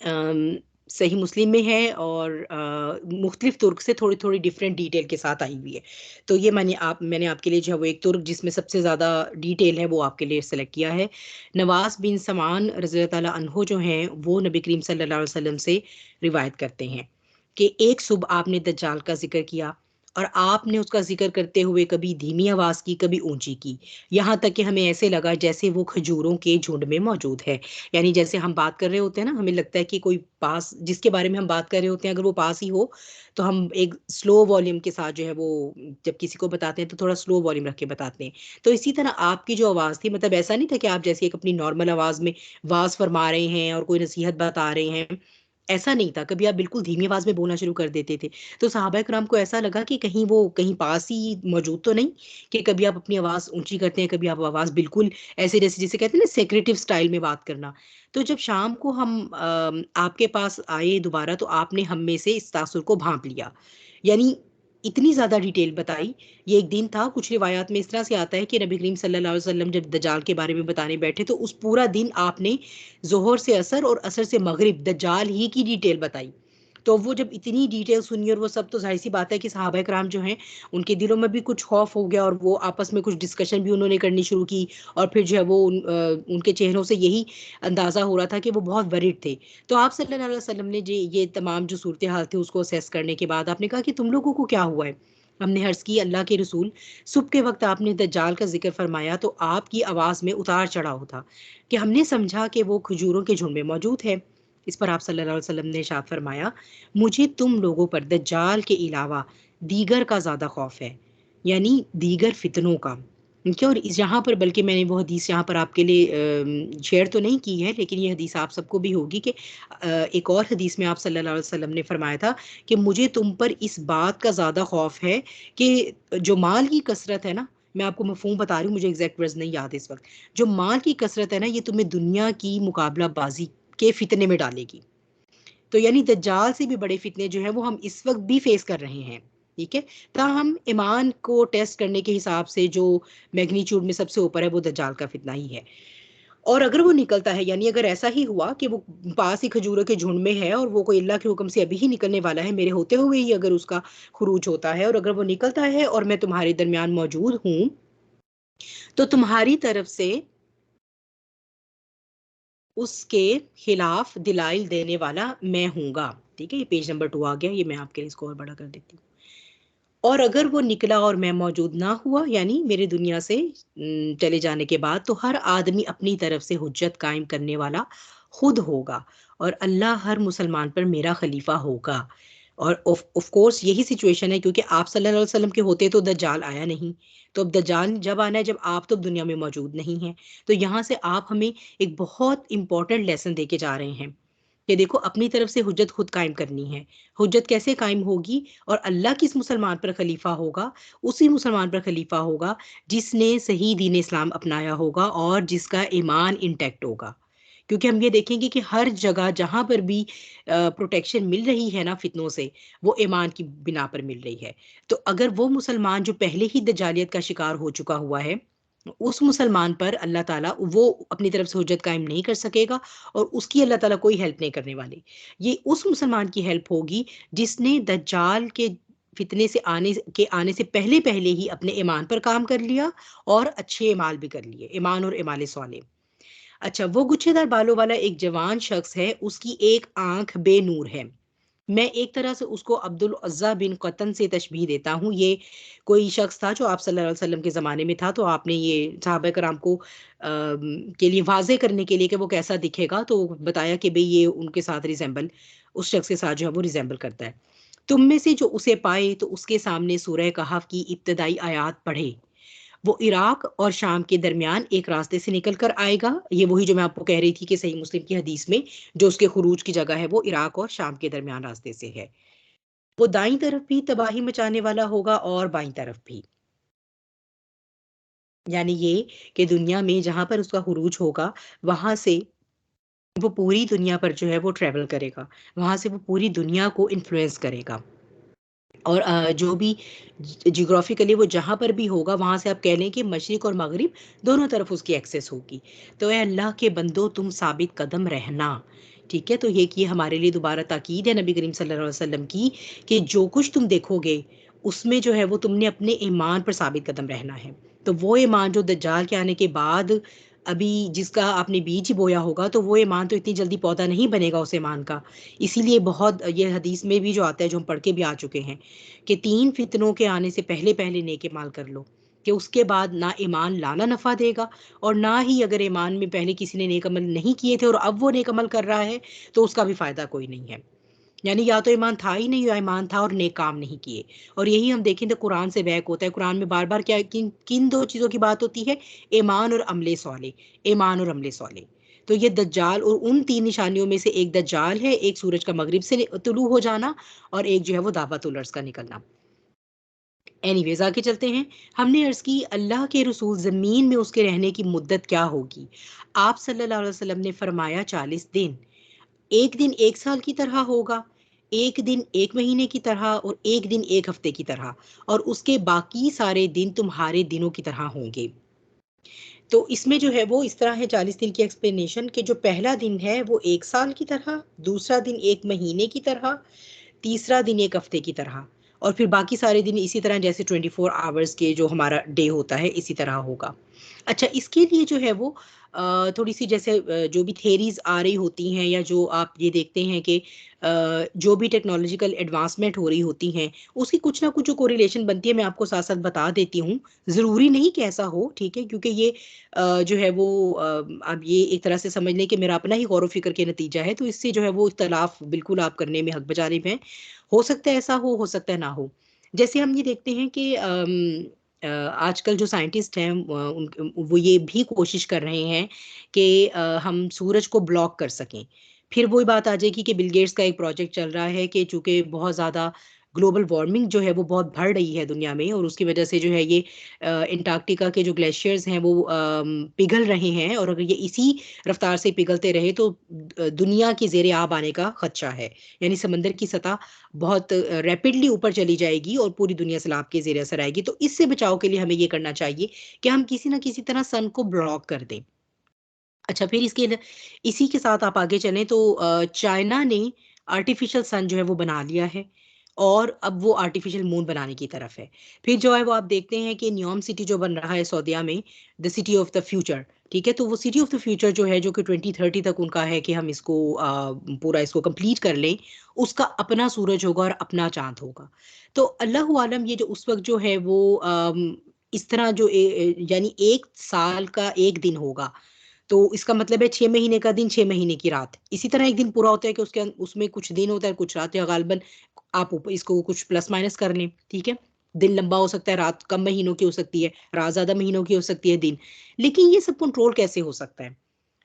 अम, सही मुस्लिम में है, और मुख्तलिफ तुर्क से थोड़ी-थोड़ी डिफरेंट डिटेल के साथ आई हुई है। तो ये मैंने आपके लिए जो है वो एक तुर्क जिसमें सबसे ज़्यादा डिटेल है वो आपके लिए सेलेक्ट किया है। नवास बिन समान रज़ी अल्लाह तआला अन्हु जो हैं वो नबी करीम सल्लल्लाहु अलैहि वसल्लम से रिवायत करते हैं कि एक सुबह आपने दज्जाल का ज़िक्र किया, और आपने उसका ज़िक्र करते हुए कभी धीमी आवाज़ की, कभी ऊँची की, यहाँ तक कि हमें ऐसे लगा जैसे वो खजूरों के झुंड में मौजूद है। यानी जैसे हम बात कर रहे होते हैं ना, हमें लगता है कि कोई पास जिसके बारे में हम बात कर रहे होते हैं अगर वो पास ही हो, तो हम एक स्लो वॉल्यूम के साथ जो है वो जब किसी को बताते हैं तो थोड़ा स्लो वॉल्यूम रख के बताते हैं। तो इसी तरह आपकी जो आवाज़ थी, मतलब ऐसा नहीं था कि आप जैसे एक अपनी नॉर्मल आवाज़ में वाज़ फरमा रहे हैं और कोई नसीहत बता रहे हैं, ऐसा नहीं था। कभी आप बिल्कुल धीमी आवाज़ में बोलना शुरू कर देते थे। तो सहाबा किराम को ऐसा लगा कि कहीं वो कहीं पास ही मौजूद तो नहीं, कि कभी आप अपनी आवाज़ ऊँची करते हैं, कभी आप आवाज़ बिल्कुल ऐसे जैसे जिसे कहते हैं ना सेक्रेटिव स्टाइल में बात करना। तो जब शाम को हम आपके पास आए दोबारा, तो आपने हम में से इस तासुर को भाँप लिया। यानी इतनी ज़्यादा डिटेल बताई। ये एक दिन था, कुछ रिवायात में इस तरह से आता है कि नबी करीम सल्लल्लाहु अलैहि वसल्लम जब दज्जाल के बारे में बताने बैठे, तो उस पूरा दिन आपने ज़ोहर से असर और असर से मगरिब दज्जाल ही की डिटेल बताई। तो वो जब इतनी डिटेल सुनी और वो सब, तो जाहिर सी बात है कि सहाबा कराम जो हैं उनके दिलों में भी कुछ खौफ हो गया और वो आपस में कुछ डिस्कशन भी उन्होंने करनी शुरू की। और फिर जो है वो उनके चेहरों से यही अंदाज़ा हो रहा था कि वो बहुत वरीड थे। तो आप सल्लल्लाहु अलैहि वसल्लम ने जी ये तमाम जो सूरत हाल थी उसको असेस करने के बाद आपने कहा कि तुम लोगों को क्या हुआ है। हमने अर्ज़ की, अल्लाह के रसूल, सुबह के वक्त आपने दज्जाल का जिक्र फरमाया तो आपकी आवाज़ में उतार चढ़ाव था कि हमने समझा कि वो खजूरों के झुंड में मौजूद है। इस पर आप सल्लल्लाहु अलैहि वसल्लम ने इरशाद फरमाया, मुझे तुम लोगों पर दज्जाल के अलावा दीगर का ज़्यादा खौफ है, यानी दीगर फितनों का। ठीक है, और इस यहाँ पर बल्कि मैंने वो हदीस यहाँ पर आपके लिए शेयर तो नहीं की है, लेकिन ये हदीस आप सबको भी होगी कि एक और हदीस में आप सल्लल्लाहु अलैहि वसल्लम ने फरमाया था कि मुझे तुम पर इस बात का ज़्यादा खौफ है कि जो माल की कसरत है ना, मैं आपको मफहूम बता रही हूँ, मुझे एग्जैक्ट वर्ड्स नहीं याद है इस वक्त, जो माल की कसरत है ना, ये तुम्हें दुनिया की मुकाबलाबाजी के फितने में डालेगी। तो यानी दज्जाल से भी बड़े फितने जो है वो हम इस वक्त भी फेस कर रहे हैं। ठीक है, ताहम ईमान को टेस्ट करने के हिसाब से जो मैग्नीट्यूड में सबसे ऊपर है वो दज्जाल का फितना ही है। और अगर वो निकलता है, यानी अगर ऐसा ही हुआ कि वो पास ही खजूरों के झुंड में है और वो कोई अल्लाह के हुक्म से अभी ही निकलने वाला है, मेरे होते हुए ही अगर उसका खुरूज होता है और अगर वो निकलता है और मैं तुम्हारे दरमियान मौजूद हूं, तो तुम्हारी तरफ से उसके खिलाफ दिलाइल देने वाला मैं हूंगा। ठीक है, ये पेज नंबर 2 आ गया, ये मैं आपके लिए इसको और बड़ा कर देती हूँ। और अगर वो निकला और मैं मौजूद ना हुआ, यानी मेरे दुनिया से चले जाने के बाद, तो हर आदमी अपनी तरफ से हुज्जत कायम करने वाला खुद होगा और अल्लाह हर मुसलमान पर मेरा खलीफा होगा। और ऑफ कोर्स यही सिचुएशन है, क्योंकि आप सल्लल्लाहु अलैहि वसल्लम के होते तो दज्जाल आया नहीं। तो अब दज्जाल जब आना है जब आप तो दुनिया में मौजूद नहीं हैं। तो यहाँ से आप हमें एक बहुत इंपॉर्टेंट लेसन दे के जा रहे हैं कि देखो, अपनी तरफ से हुज्जत खुद कायम करनी है। हुज्जत कैसे कायम होगी? और अल्लाह किस मुसलमान पर खलीफा होगा? उसी मुसलमान पर खलीफा होगा जिसने सही दीन इस्लाम अपनाया होगा और जिसका ईमान इंटैक्ट होगा। क्योंकि हम ये देखेंगे कि हर जगह जहाँ पर भी प्रोटेक्शन मिल रही है ना फितनों से, वो ईमान की बिना पर मिल रही है। तो अगर वो मुसलमान जो पहले ही दजालियत का शिकार हो चुका हुआ है, उस मुसलमान पर अल्लाह ताला वो अपनी तरफ से हुज्जत कायम नहीं कर सकेगा और उसकी अल्लाह ताला कोई हेल्प नहीं करने वाली। ये उस मुसलमान की हेल्प होगी जिसने दज्जाल के फितने से आने से पहले पहले ही अपने ईमान पर काम कर लिया और अच्छे इमाल भी कर लिए, ईमान और इमाल साले। अच्छा, वो गुच्छेदार बालों वाला एक जवान शख्स है, उसकी एक आंख बेनूर है। मैं एक तरह से उसको अब्दुल अज़्ज़ा बिन क़तन से तशबीह देता हूँ। ये कोई शख्स था जो आप सल्लल्लाहु अलैहि वसल्लम के ज़माने में था, तो आपने ये सहाबा कराम को के लिए वाज़े करने के लिए कि वो कैसा दिखेगा, तो बताया कि भई ये उनके साथ रिज़ेम्बल, उस शख्स के साथ जो है वो रिज़ेम्बल करता है। तुम में से जो उसे पाए तो उसके सामने सूरह कहफ की इब्तिदाई आयात पढ़े। वो इराक और शाम के दरमियान एक रास्ते से निकल कर आएगा। ये वही जो मैं आपको कह रही थी कि सही मुस्लिम की हदीस में जो उसके खुरूज की जगह है वो इराक और शाम के दरमियान रास्ते से है। वो दाईं तरफ भी तबाही मचाने वाला होगा और बाईं तरफ भी। यानी ये कि दुनिया में जहां पर उसका खुरूज होगा, वहां से वो पूरी दुनिया पर जो है वो ट्रेवल करेगा, वहां से वो पूरी दुनिया को इन्फ्लुएंस करेगा। और जो भी जियोग्राफिकली वो जहाँ पर भी होगा, वहाँ से आप कह लें कि मशरिक और मगरिब दोनों तरफ उसकी एक्सेस होगी। तो ए अल्लाह के बंदो, तुम साबित कदम रहना। ठीक है, तो ये हमारे लिए दोबारा ताकीद है नबी करीम सल्लल्लाहु अलैहि वसल्लम की कि जो कुछ तुम देखोगे उसमें जो है वो तुमने अपने ईमान पर साबित कदम रहना है। तो वो ईमान जो दज्जाल के आने के बाद अभी जिसका आपने बीज ही बोया होगा, तो वो ईमान तो इतनी जल्दी पौधा नहीं बनेगा उस ईमान का। इसीलिए बहुत ये हदीस में भी जो आता है, जो हम पढ़ के भी आ चुके हैं, कि 3 फितनों के आने से पहले-पहले नेक माल कर लो, कि उसके बाद ना ईमान लाना नफ़ा देगा और ना ही अगर ईमान में पहले किसी ने नेक अमल नहीं किए थे और अब वो नेक अमल कर रहा है, तो उसका भी फ़ायदा कोई नहीं है। यानी या तो ईमान था ही नहीं या ईमान था और नेक काम नहीं किए। और यही हम देखें तो कुरान से बैक होता है। कुरान में बार-बार क्या किन किन 2 चीज़ों की बात होती है? ईमान और अमले सॉले, ईमान और अमले सॉले। तो ये दज्जाल और उन 3 निशानियों में से एक दज्जाल है, एक सूरज का मगरिब से तुलू हो जाना और एक जो है वो दावतुल अर्श का निकलना। एनीवेज़ आगे चलते हैं। हमने अर्ज़ की, अल्लाह के रसूल, ज़मीन में उसके रहने की मुद्दत क्या होगी? आप सल्लल्लाहु अलैहि वसल्लम ने फरमाया 40 दिन। 1 दिन 1 साल की तरह होगा, 1 दिन 1 महीने की तरह और 1 दिन 1 हफ्ते की तरह, और उसके बाकी सारे दिन तुम्हारे दिनों की तरह होंगे। तो इसमें जो है वो इस तरह है 40 दिन की एक्सप्लेनेशन, कि जो पहला दिन है वो 1 साल की तरह, दूसरा दिन 1 महीने की तरह, तीसरा दिन एक हफ्ते की तरह, और फिर बाकी सारे दिन इसी तरह जैसे 24 आवर्स के जो हमारा डे होता है इसी तरह होगा। अच्छा, इसके लिए जो है वो थोड़ी सी जैसे जो भी थेरीज आ रही होती हैं, या जो आप ये देखते हैं कि जो भी टेक्नोलॉजिकल एडवांसमेंट हो रही होती हैं, उसकी कुछ ना कुछ जो कोरिलेशन बनती है, मैं आपको साथ साथ बता देती हूँ। ज़रूरी नहीं कि ऐसा हो, ठीक है, क्योंकि ये जो है वो आप ये एक तरह से समझ लें कि मेरा अपना ही गौर व फिक्र के नतीजा है, तो इससे जो है वो इख्तलाफ बिल्कुल आप करने में हक बजानिब हैं। हो सकता है ऐसा हो सकता है ना हो। जैसे हम ये देखते हैं कि आजकल जो साइंटिस्ट हैं वो ये भी कोशिश कर रहे हैं कि हम सूरज को ब्लॉक कर सकें। फिर वही बात आ जाएगी कि बिल गेट्स का एक प्रोजेक्ट चल रहा है कि चूंकि बहुत ज़्यादा ग्लोबल वार्मिंग जो है वो बहुत बढ़ रही है दुनिया में, और उसकी वजह से जो है ये अंटार्कटिका के जो ग्लेशियर्स हैं वो पिघल रहे हैं, और अगर ये इसी रफ्तार से पिघलते रहे तो दुनिया की ज़ेरे आब आने का खदशा है। यानी समंदर की सतह बहुत रैपिडली ऊपर चली जाएगी और पूरी दुनिया सैलाब के ज़ेर असर आएगी। तो इससे बचाव के लिए हमें ये करना चाहिए कि हम किसी न किसी तरह सन को ब्लॉक कर दें। अच्छा, फिर इसी के साथ आप आगे चलें तो चाइना ने आर्टिफिशियल सन जो है वो बना लिया है, और अब वो आर्टिफिशियल मून बनाने की तरफ है। फिर जो है वो आप देखते हैं कि न्योम सिटी जो बन रहा है सऊदीया में, the city of the future, ठीक है, तो वो सिटी ऑफ द फ्यूचर जो है, जो कि 2030 तक उनका है कि हम इसको पूरा इसको कंप्लीट कर लें, उसका अपना सूरज होगा और अपना चांद होगा। तो अल्लाह आलम, ये जो उस वक्त जो है वो इस तरह जो यानी एक साल का एक दिन होगा, तो इसका मतलब है 6 महीने का दिन, 6 महीने की रात। इसी तरह एक दिन पूरा होता है कि उसमें कुछ दिन होता है, कुछ रात, या गालिबन आप इसको कुछ प्लस माइनस कर लें, ठीक है? दिन लंबा हो सकता है, रात कम महीनों की हो सकती है, रात ज़्यादा महीनों की हो सकती है, दिन। लेकिन ये सब कंट्रोल कैसे हो सकता है?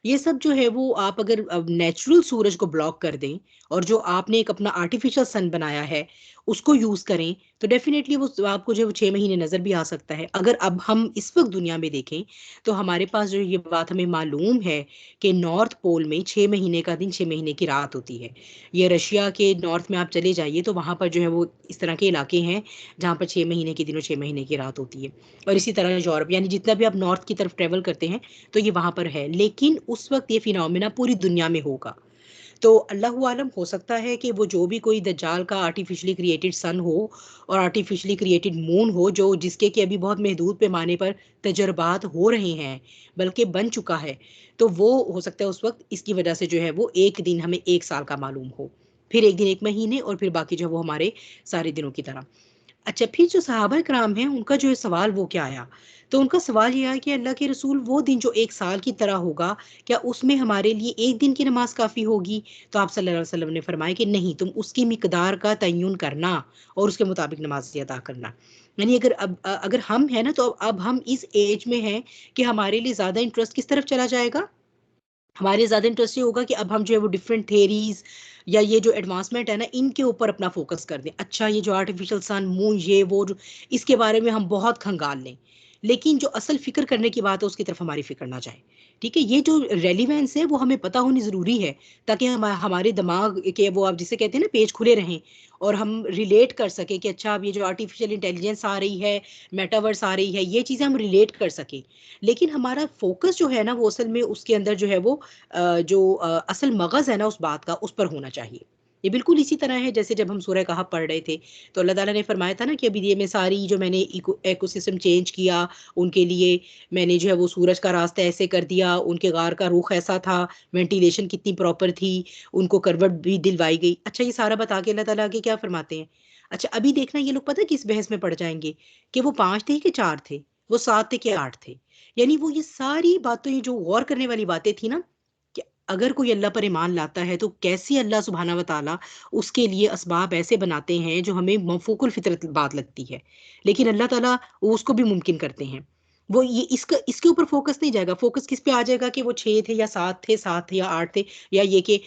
ये सब जो है वो आप अगर नेचुरल सूरज को ब्लॉक कर दें, और जो आपने एक अपना आर्टिफिशियल सन बनाया है उसको यूज करें, तो डेफिनेटली वो आपको जो है वो 6 महीने नजर भी आ सकता है। अगर अब हम इस वक्त दुनिया में देखें, तो हमारे पास जो ये बात हमें मालूम है कि नॉर्थ पोल में 6 महीने का दिन, 6 महीने की रात होती है। ये रशिया के नॉर्थ में आप चले जाइए तो वहां पर जो है वो इस तरह के इलाके हैं जहाँ पर 6 महीने के दिन और 6 महीने की रात होती है। और इसी तरह यूरोप, यानी जितना भी आप नॉर्थ की तरफ ट्रेवल करते हैं तो ये वहां पर है, लेकिन उस वक्त ये फिनोमेना पूरी दुनिया में होगा। तो अल्लाह आलम, हो सकता है कि वो जो भी कोई दज्जाल का आर्टिफिशियली क्रिएटेड सन हो और आर्टिफिशियली क्रिएटेड मून हो, जो जिसके कि अभी बहुत महदूद पैमाने पर तजर्बात हो रहे हैं, बल्कि बन चुका है, तो वो हो सकता है उस वक्त इसकी वजह से जो है वो एक दिन हमें एक साल का मालूम हो, फिर एक दिन एक महीने, और फिर बाकी जो है वो हमारे सारे दिनों की तरह। अच्छा, फिर जो सहाबा कराम हैं उनका जो है सवाल वो क्या आया, तो उनका सवाल ये आया कि अल्लाह के रसूल, वो दिन जो एक साल की तरह होगा, क्या उसमें हमारे लिए एक दिन की नमाज काफ़ी होगी? तो आप सल्लल्लाहु अलैहि वसल्लम ने फरमाया कि नहीं, तुम उसकी मिकदार का तयन करना और उसके मुताबिक नमाज अदा करना। यानी अगर हम हैं ना, तो अब हम इस एज में हैं कि हमारे लिए ज़्यादा इंटरेस्ट किस तरफ चला जाएगा? हमारे ज़्यादा इंटरेस्ट ये होगा कि अब हम जो है वो डिफरेंट थेरीज या ये जो एडवांसमेंट है ना, इनके ऊपर अपना फोकस कर दें। अच्छा, ये जो आर्टिफिशियल सन, मून, ये वो जो, इसके बारे में हम बहुत खंगाल लें, लेकिन जो असल फिक्र करने की बात है उसकी तरफ हमारी फिक्र ना जाए। ठीक है, ये जो रेलिवेंस है वो हमें पता होनी ज़रूरी है, ताकि हमारे दिमाग के वो, आप जिसे कहते हैं ना, पेज खुले रहें, और हम रिलेट कर सकें कि अच्छा, अब ये जो आर्टिफिशियल इंटेलिजेंस आ रही है, मेटावर्स आ रही है, ये चीज़ें हम रिलेट कर सकें। लेकिन हमारा फ़ोकस जो है ना, वो असल में उसके अंदर जो है वो असल मग़ज़ है ना उस बात का, उस पर होना चाहिए। ये बिल्कुल इसी तरह है जैसे जब हम सूरह कहफ पढ़ रहे थे, तो अल्लाह ताला ने फ़रमाया था ना कि अभी ये मैं सारी जो मैंने इकोसिस्टम चेंज किया, उनके लिए मैंने जो है वो सूरज का रास्ता ऐसे कर दिया, उनके गार का रुख ऐसा था, वेंटिलेशन कितनी प्रॉपर थी, उनको करवट भी दिलवाई गई। अच्छा, ये सारा बता के अल्लाह ताला आगे क्या फ़रमाते हैं? अच्छा, अभी देखना ये लोग पता है किस बहस में पड़ जाएँगे, कि वो 5 थे कि 4 थे, वो 7 थे कि 8 थे। यानी वो ये सारी बातें, ये जो गौर करने वाली बातें थी ना, कि अगर कोई अल्लाह पर ईमान लाता है तो कैसे अल्लाह सुब्हाना व तआला उसके लिए असबाब ऐसे बनाते हैं जो हमें मफ़ूकुल फ़ितरत बात लगती है, लेकिन अल्लाह ताला उसको भी मुमकिन करते हैं। वो ये इसके ऊपर फ़ोकस नहीं जाएगा, फ़ोकस किस पे आ जाएगा कि वो 6 थे या 7 थे, 7 थे या 8 थे, या ये कि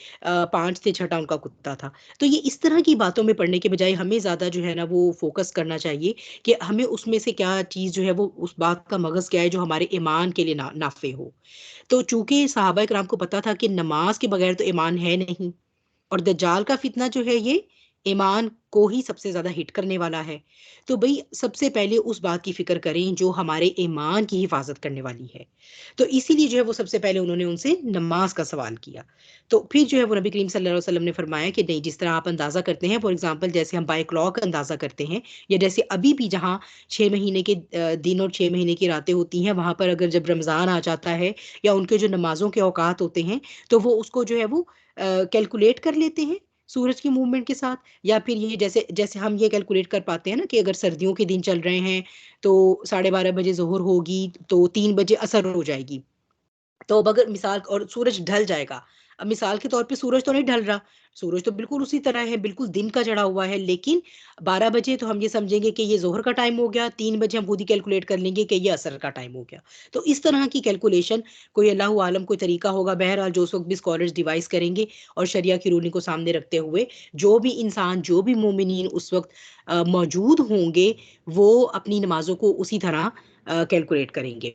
5 थे, छठा उनका कुत्ता था। तो ये इस तरह की बातों में पड़ने के बजाय हमें ज़्यादा जो है ना वो फ़ोकस करना चाहिए कि हमें उसमें से क्या चीज़ जो है वो, उस बात का मग़ज़ क्या है जो हमारे ईमान के लिए नाफ़े हो। तो चूँकि सहाबा इकराम को पता था कि नमाज के बगैर तो ईमान है नहीं, और दज्जाल का फितना जो है ये ईमान को ही सबसे ज्यादा हिट करने वाला है। तो भाई सबसे पहले उस बात की फिक्र करें जो हमारे ईमान की हिफाजत करने वाली है। तो इसीलिए जो है वो सबसे पहले उन्होंने उनसे नमाज का सवाल किया। तो फिर जो है वो नबी करीम सल्लल्लाहु अलैहि वसल्लम ने फरमाया कि नहीं, जिस तरह आप अंदाजा करते हैं, फॉर एग्जांपल जैसे हम बाय क्लॉक अंदाजा करते हैं, या जैसे अभी भी जहाँ 6 महीने के दिन और 6 महीने की रातें होती हैं, वहां पर अगर जब रमजान आ जाता है या उनके जो नमाजों के औकात होते हैं, तो वो उसको जो है वो कैलकुलेट कर लेते हैं सूरज की मूवमेंट के साथ। या फिर ये जैसे जैसे हम ये कैलकुलेट कर पाते हैं ना कि अगर सर्दियों के दिन चल रहे हैं तो 12:30 बजे जोहर होगी, तो 3 बजे असर हो जाएगी। तो अब अगर मिसाल और सूरज ढल जाएगा, अब मिसाल के तौर पे सूरज तो नहीं ढल रहा, सूरज तो बिल्कुल उसी तरह है, बिल्कुल दिन का चढ़ा हुआ है, लेकिन 12 बजे तो हम ये समझेंगे कि ये जोहर का टाइम हो गया, 3 बजे हम खुद ही कैलकुलेट कर लेंगे कि ये असर का टाइम हो गया। तो इस तरह की कैलकुलेशन कोई अल्लाह आलम कोई तरीका होगा, बहरहाल जो उस वक्त भी स्कॉलर्स डिवाइस करेंगे और शरिया की रूलिंग को सामने रखते हुए जो भी इंसान जो भी मोमिनीन उस वक्त मौजूद होंगे वो अपनी नमाजों को उसी तरह कैलकुलेट करेंगे।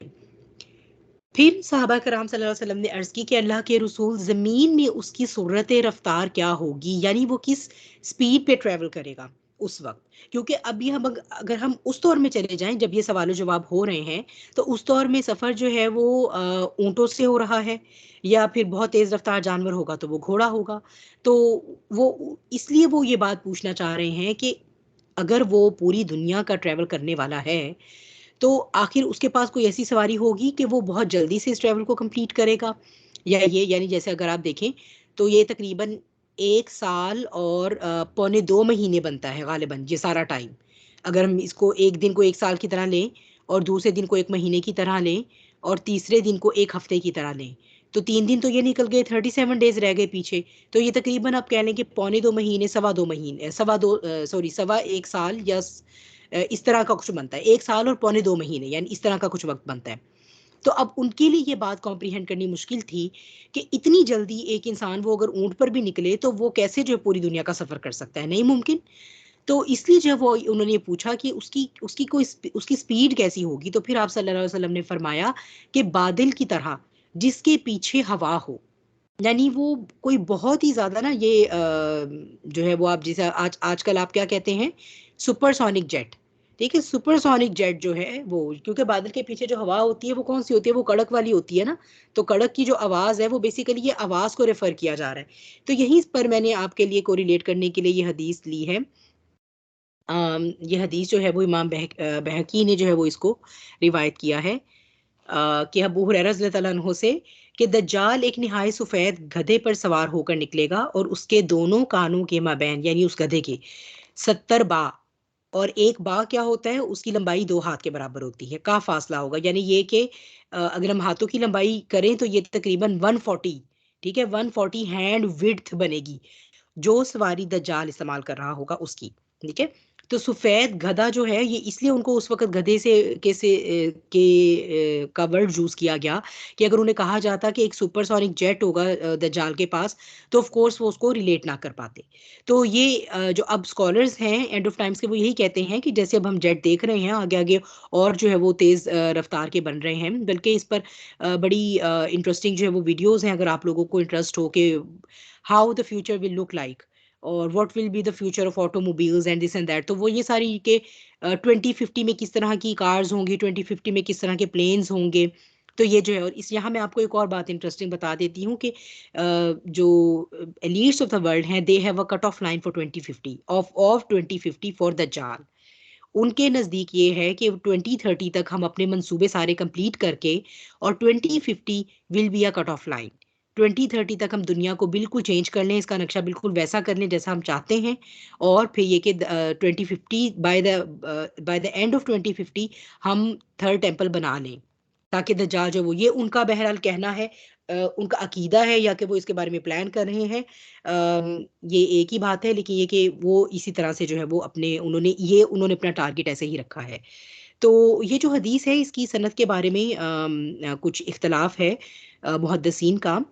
फिर साहबा कराम सल्लल्लाहु अलैहि वसल्लम ने अर्ज की कि अल्लाह के रसूल, ज़मीन में उसकी सूरत रफ्तार क्या होगी, यानी वो किस स्पीड पे ट्रेवल करेगा उस वक्त। क्योंकि अभी हम अगर हम उस दौर में चले जाएं जब ये सवाल जवाब हो रहे हैं, तो उस दौर में सफ़र जो है वो ऊँटों से हो रहा है, या फिर बहुत तेज़ रफ्तार जानवर होगा तो वो घोड़ा होगा। तो वो इसलिए वो ये बात पूछना चाह रहे हैं कि अगर वो पूरी दुनिया का ट्रेवल करने वाला है, तो आखिर उसके पास कोई ऐसी सवारी होगी कि वो बहुत जल्दी से इस ट्रैवल को कंप्लीट करेगा। या ये यानी जैसे अगर आप देखें तो ये तकरीबन 1 साल और पौने 2 महीने बनता है गालिबन ये सारा टाइम। अगर हम इसको एक दिन को 1 साल की तरह लें, और दूसरे दिन को 1 महीने की तरह लें, और तीसरे दिन को 1 हफ्ते की तरह लें, तो 3 दिन तो ये निकल गए, 37 डेज रह गए पीछे। तो ये तकरीबन आप कह लें कि पौने 2 महीने, सवा 2 महीने, सवा 1 साल, या इस तरह का कुछ बनता है, 1 साल और पौने 2 महीने, यानी इस तरह का कुछ वक्त बनता है। तो अब उनके लिए ये बात कॉम्प्रीहेंड करनी मुश्किल थी कि इतनी जल्दी एक इंसान वो अगर ऊंट पर भी निकले तो वो कैसे जो है पूरी दुनिया का सफर कर सकता है, नहीं मुमकिन। तो इसलिए जब वो उन्होंने ये पूछा कि उसकी उसकी कोई उसकी स्पीड कैसी होगी, तो फिर आप सल्लल्लाहु अलैहि वसल्लम ने फरमाया कि बादल की तरह जिसके पीछे हवा हो। यानी वो कोई बहुत ही ज्यादा ना ये जो है वो आप जैसे आजकल आप क्या कहते हैं, सुपरसोनिक जेट। ठीक है, सुपरसोनिक जेट जो है वो, क्योंकि बादल के पीछे जो हवा होती है वो कौन सी होती है, वो कड़क वाली होती है ना। तो कड़क की जो आवाज है वो बेसिकली ये आवाज को रेफर किया जा रहा है। तो यहीं पर मैंने आपके लिए कोरिलेट करने के लिए ये हदीस ली है। ये हदीस जो है वो इमाम बहकी ने जो है वो इसको रिवायत किया है कि अबू हुरैरा रज़ियल्लाहु ताला अन्हु से कि दज्जाल एक निहायत सफ़ेद गधे पर सवार होकर निकलेगा, और उसके दोनों कानों के माबैन, यानी उस गधे के 70 बा, और एक बा क्या होता है, उसकी लंबाई 2 हाथ के बराबर होती है, का फासला होगा। यानी ये कि अगर हम हाथों की लंबाई करें तो ये तकरीबन 140, ठीक है, 140 हैंड विड्थ बनेगी जो सवारी दज्जाल इस्तेमाल कर रहा होगा उसकी। ठीक है। तो सफेद गधा जो है ये इसलिए उनको उस वक्त गधे का वर्ड यूज किया गया कि अगर उन्हें कहा जाता कि एक सुपरसोनिक जेट होगा दज्जाल के पास, तो ऑफ कोर्स वो उसको रिलेट ना कर पाते। तो ये जो अब स्कॉलर्स हैं एंड ऑफ टाइम्स के, वो यही कहते हैं कि जैसे अब हम जेट देख रहे हैं आगे आगे, और जो है वो तेज रफ्तार के बन रहे हैं, बल्कि इस पर बड़ी इंटरेस्टिंग जो है वो वीडियोस हैं, अगर आप लोगों को इंटरेस्ट हो कि how the future will look like, और what will be the future of automobiles and this and that. तो वो ये सारी के 2050 में किस तरह की कार्स होंगी, 2050 में किस तरह के प्लेन्स होंगे। तो ये जो है, और इस यहाँ मैं आपको एक और बात इंटरेस्टिंग बता देती हूँ कि जो एलीट्स ऑफ द वर्ल्ड हैं, they have a cut off line for 2050 of 2050 for the जाल। उनके नज़दीक ये है कि 2030 तक हम अपने मंसूबे सारे कंप्लीट करके, और 2050 will be a cut off line. 2030 तक हम दुनिया को बिल्कुल चेंज कर लें, इसका नक्शा बिल्कुल वैसा कर लें जैसा हम चाहते हैं। और फिर ये कि 2050 बाय द एंड ऑफ 2050 हम थर्ड टेम्पल बना लें, ताकि दज्जाल जो वो, ये उनका बहरहाल कहना है, उनका अकीदा है, या कि वो इसके बारे में प्लान कर रहे हैं। ये एक ही बात है, लेकिन ये कि वो इसी तरह से जो है वो उन्होंने अपना टारगेट ऐसे ही रखा है। तो ये जो हदीस है इसकी सनद के बारे में कुछ इख्तलाफ है मुहद्दिसीन का।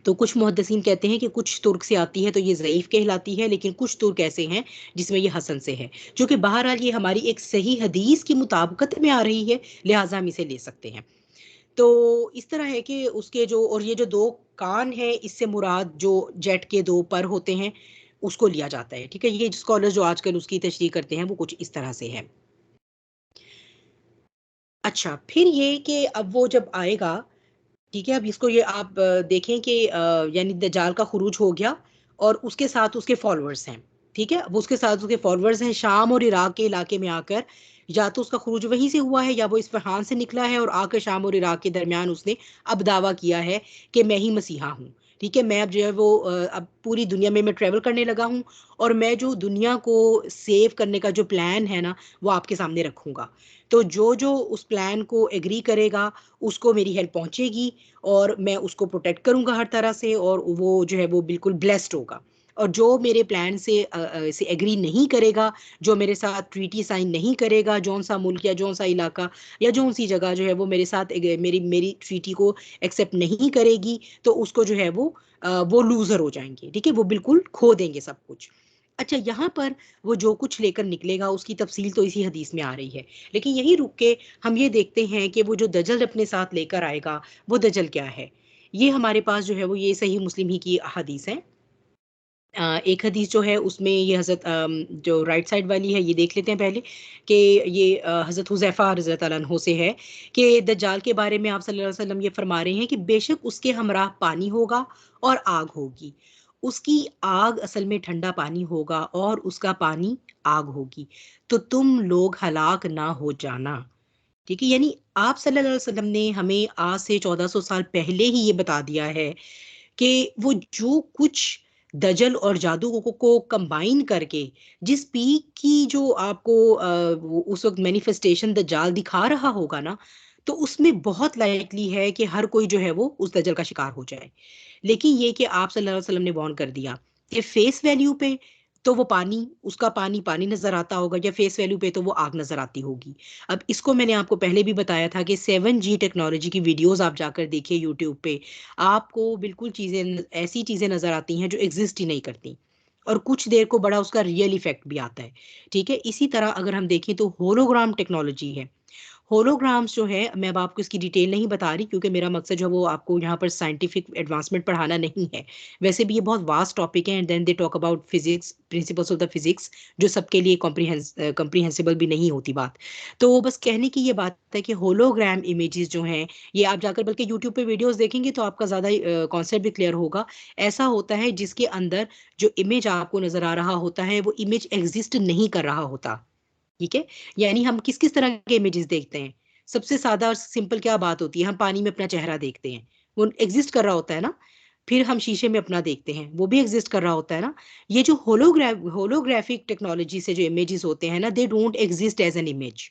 तो कुछ मुहद्दिसीन कहते हैं कि कुछ तुर्क से आती है तो ये ज़ईफ़ कहलाती है, लेकिन कुछ तुर्क ऐसे हैं जिसमें ये हसन से है, जो कि बहरहाल ये हमारी एक सही हदीस की मुताबिकत में आ रही है, लिहाजा हम इसे ले सकते हैं। तो इस तरह है कि उसके जो, और ये जो 2 कान हैं, इससे मुराद जो जेट के 2 पर होते हैं, उसको लिया जाता है। ठीक है, ये स्कॉलर जो आजकल उसकी तशरीह करते हैं वो कुछ इस तरह से है। अच्छा, फिर ये कि अब वो जब आएगा, ठीक है, अब इसको ये आप देखें कि यानी दज्जाल का खुरूज हो गया और उसके साथ उसके फॉलोअर्स हैं। ठीक है, अब उसके साथ उसके फॉलोअर्स हैं शाम और इराक के इलाके में आकर, या तो उसका खुरूज वहीं से हुआ है या वो इस्फहान से निकला है और आकर शाम और इराक के दरमियान उसने अब दावा किया है कि मैं ही मसीहा हूँ। ठीक है, मैं अब जो है वो अब पूरी दुनिया में मैं ट्रेवल करने लगा हूँ और मैं जो दुनिया को सेव करने का जो प्लान है ना वो आपके सामने रखूंगा। तो जो जो उस प्लान को एग्री करेगा उसको मेरी हेल्प पहुंचेगी और मैं उसको प्रोटेक्ट करूंगा हर तरह से, और वो जो है वो बिल्कुल ब्लेस्ड होगा। और जो मेरे प्लान से एग्री नहीं करेगा, जो मेरे साथ ट्रीटी साइन नहीं करेगा, जौन सा मुल्क या जौन सा इलाका या जौन सी जगह जो है वो मेरे साथ मेरी मेरी ट्रीटी को एक्सेप्ट नहीं करेगी, तो उसको जो है वो लूजर हो जाएंगे। ठीक है, वो बिल्कुल खो देंगे सब कुछ। अच्छा, यहाँ पर वो जो कुछ लेकर निकलेगा उसकी तफसील तो इसी हदीस में आ रही है, लेकिन यही रुक के हम ये देखते हैं कि वो जो दजल अपने साथ लेकर आएगा वो दजल क्या है। ये हमारे पास जो है वो ये सही मुस्लिम ही की हदीस है। एक हदीस जो है उसमें ये हज़रत जो राइट साइड वाली है ये देख लेते हैं पहले, कि ये हज़रत हुज़ैफ़ा रज़ी अल्लाह अन्हु से है कि दज्जाल के बारे में आप सल्लल्लाहु अलैहि वसल्लम ये फरमा रहे हैं कि बेशक उसके हमराह पानी होगा और आग होगी। उसकी आग असल में ठंडा पानी होगा और उसका पानी आग होगी। तो तुम लोग हलाक ना हो जाना। ठीक है, यानी आप सल्लल्लाहु अलैहि वसल्लम ने हमें आज से 1400 साल पहले ही ये बता दिया है कि वो जो कुछ दजल और जादू को कंबाइन करके जिस पीक की जो आपको उस वक्त मैनिफेस्टेशन दज्जाल दिखा रहा होगा ना, तो उसमें बहुत लाइकली है कि हर कोई जो है वो उस दजल का शिकार हो जाए। लेकिन ये कि आप सल्लल्लाहु अलैहि वसल्लम ने वार्न कर दिया कि फेस वैल्यू पे तो वो पानी, उसका पानी पानी नजर आता होगा, या फेस वैल्यू पे तो वो आग नजर आती होगी। अब इसको मैंने आपको पहले भी बताया था कि 7G टेक्नोलॉजी की वीडियोस आप जाकर देखिए यूट्यूब पे, आपको बिल्कुल चीज़ें ऐसी चीज़ें नज़र आती हैं जो एग्जिस्ट ही नहीं करती, और कुछ देर को बड़ा उसका रियल इफेक्ट भी आता है। ठीक है, इसी तरह अगर हम देखें तो होलोग्राम टेक्नोलॉजी है। होलोग्राम्स जो है, मैं अब आपको इसकी डिटेल नहीं बता रही क्योंकि मेरा मकसद जो है वो आपको यहाँ पर साइंटिफिक एडवांसमेंट पढ़ाना नहीं है। वैसे भी ये बहुत वास्ट टॉपिक है, and then they talk about physics, principles of the physics, जो सबके लिए कॉम्प्रिहेंसिबल भी नहीं होती बात। तो बस कहने की ये बात है कि होलोग्राम इमेजेस जो हैं, ये आप जाकर बल्कि यूट्यूब पे वीडियोस देखेंगे तो आपका ज़्यादा कॉन्सेप्ट भी क्लियर होगा। ऐसा होता है जिसके अंदर जो इमेज आपको नज़र आ रहा होता है वो इमेज एग्जिस्ट नहीं कर रहा होता। ठीक है, यानी हम किस किस तरह के इमेजेस देखते हैं। सबसे सादा और सिंपल क्या बात होती है, हम पानी में अपना चेहरा देखते हैं, वो एग्जिस्ट कर रहा होता है ना। फिर हम शीशे में अपना देखते हैं, वो भी एग्जिस्ट कर रहा होता है ना। ये जो होलोग्राफिक टेक्नोलॉजी से जो इमेजेस होते हैं ना, they don't exist as an image.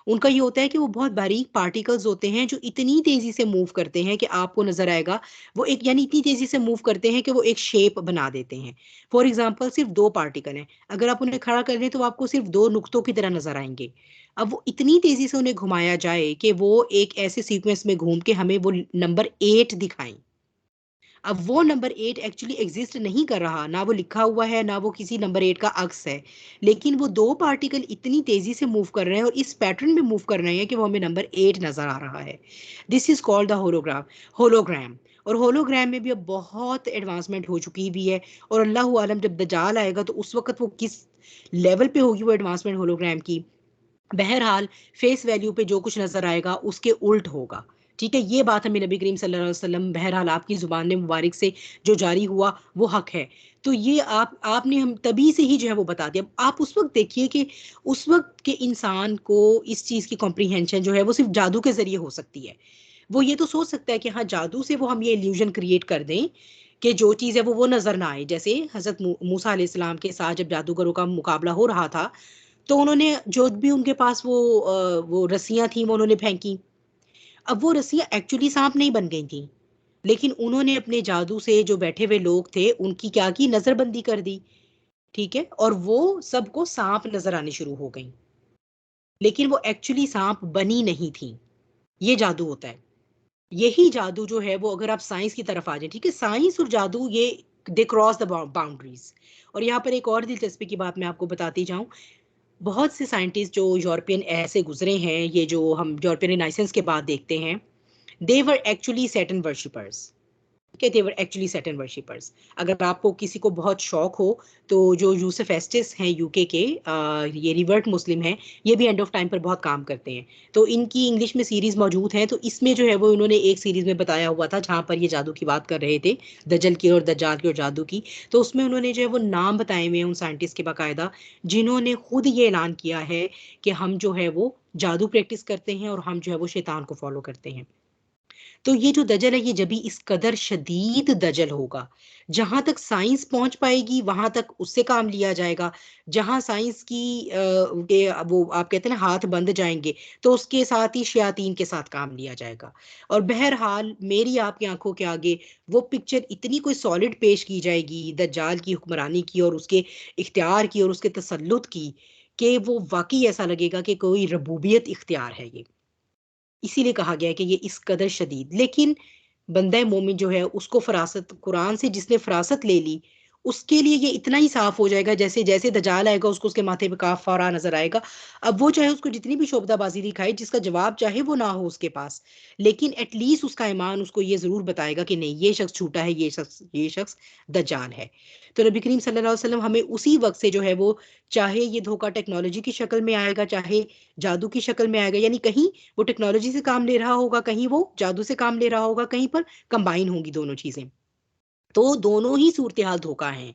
उनका ये होता है कि वो बहुत बारीक पार्टिकल्स होते हैं जो इतनी तेजी से मूव करते हैं कि आपको नजर आएगा वो एक, यानी इतनी तेजी से मूव करते हैं कि वो एक शेप बना देते हैं। फॉर एग्जाम्पल सिर्फ दो पार्टिकल हैं, अगर आप उन्हें खड़ा कर दें तो आपको सिर्फ दो नुक्तों की तरह नजर आएंगे। अब वो इतनी तेजी से उन्हें घुमाया जाए कि वो एक ऐसे सीक्वेंस में घूम के हमें वो नंबर 8 दिखाएं। अब वो नंबर 8 एक्चुअली एग्जिस्ट नहीं कर रहा, ना वो लिखा हुआ है ना वो किसी नंबर 8 का अक्स है, लेकिन वो दो पार्टिकल इतनी तेजी से मूव कर रहे हैं और इस पैटर्न में मूव कर रहे हैं कि वो हमें नंबर 8 नजर आ रहा है। This is called the hologram. और होलोग्राम में भी अब बहुत एडवांसमेंट हो चुकी भी है, और अल्लाह आलम जब दजाल आएगा तो उस वक्त वो किस लेवल पे होगी वो एडवांसमेंट होलोग्राम की। बहरहाल फेस वैल्यू पे जो कुछ नजर आएगा उसके उल्ट होगा। ठीक है, ये बात हमें नबी करीम सल्लल्लाहु अलैहि वसल्लम बहरहाल आपकी जुबान मुबारक से जो जारी हुआ वो हक है। तो ये आपने हम तभी से ही जो है वो बता दिया। आप उस वक्त देखिए कि उस वक्त के इंसान को इस चीज की कॉम्प्रीहेंशन जो है वो सिर्फ जादू के जरिए हो सकती है। वो ये तो सोच सकता है कि हाँ जादू से वो हम ये इल्यूजन क्रिएट कर दें कि जो चीज़ है वो नजर ना आए। जैसे हजरत मूसा अलैहिस्सलाम के साथ जब जादूगरों का मुकाबला हो रहा था, तो उन्होंने जो भी उनके पास वो रस्सियां थी वो उन्होंने फेंकी। अब वो रस्सियां एक्चुअली सांप नहीं बन गई थी, लेकिन उन्होंने अपने जादू से जो बैठे हुए लोग थे उनकी क्या की, नजरबंदी कर दी। ठीक है, और वो सबको सांप नजर आने शुरू हो गई, लेकिन वो एक्चुअली सांप बनी नहीं थी। ये जादू होता है। यही जादू जो है वो अगर आप साइंस की तरफ आ जाए, ठीक है, साइंस और जादू ये दे क्रॉस द बाउंड्रीज। और यहाँ पर एक और दिलचस्पी की बात मैं आपको बताती जाऊं, बहुत से साइंटिस्ट जो यूरोपियन ऐसे गुजरे हैं, ये जो हम यूरोपियन रिनाइसेंस के बाद देखते हैं, दे वर एक्चुअली सैटर्न वर्शिपर्स। कि दे वर एक्चुअली सैटर्न वर्शिपर्स। अगर आपको किसी को बहुत शौक हो तो जो यूसुफ एस्टिस हैं यूके के, ये रिवर्ट मुस्लिम हैं, ये भी एंड ऑफ टाइम पर बहुत काम करते हैं। तो इनकी इंग्लिश में सीरीज मौजूद है, तो इसमें जो है वो इन्होंने एक सीरीज में बताया हुआ था जहाँ पर ये जादू की बात कर रहे थे, दजल की और दज्जाल की और जादू की। तो उसमें उन्होंने जो है वो नाम बताए हुए हैं उन साइंटिस्ट के बाकायदा, जिन्होंने खुद ये ऐलान किया है कि हम जो है वो जादू प्रैक्टिस करते हैं और हम जो है वो शैतान को फॉलो करते हैं। तो ये जो दजल है ये जब भी इस कदर शदीद दजल होगा, जहां तक साइंस पहुंच पाएगी वहां तक उससे काम लिया जाएगा। जहां साइंस की वो आप कहते हैं ना हाथ बंद जाएंगे, तो उसके साथ ही शयातीन के साथ काम लिया जाएगा। और बहरहाल मेरी आपकी आंखों के आगे वो पिक्चर इतनी कोई सॉलिड पेश की जाएगी दज्जाल की हुक्मरानी की और उसके इख्तियार की और उसके तसल्लुत की, कि वो वाकई ऐसा लगेगा कि कोई रबूबियत इख्तियार है ये। इसीलिए कहा गया है कि ये इस कदर शदीद, लेकिन बंदा मोमिन जो है उसको फरासत कुरान से जिसने फरासत ले ली, उसके लिए ये इतना ही साफ हो जाएगा, जैसे जैसे दजाल आएगा उसको उसके माथे पे काफ फारा नजर आएगा। अब वो चाहे उसको जितनी भी शोबदाबाजी दिखाए, जिसका जवाब चाहे वो ना हो उसके पास, लेकिन एटलीस्ट उसका ईमान उसको ये जरूर बताएगा कि नहीं, ये शख्स झूठा है, ये शख्स दज्जाल है। तो नबी करीम सल्लल्लाहु अलैहि वसल्लम हमें उसी वक्त से जो है वो, चाहे ये धोखा टेक्नोलॉजी की शक्ल में आएगा चाहे जादू की शक्ल में आएगा, यानी कहीं वो टेक्नोलॉजी से काम ले रहा होगा, कहीं वो जादू से काम ले रहा होगा, कहीं पर कंबाइन होंगी दोनों चीजें। तो दोनों ही सूरत हाल धोखा है।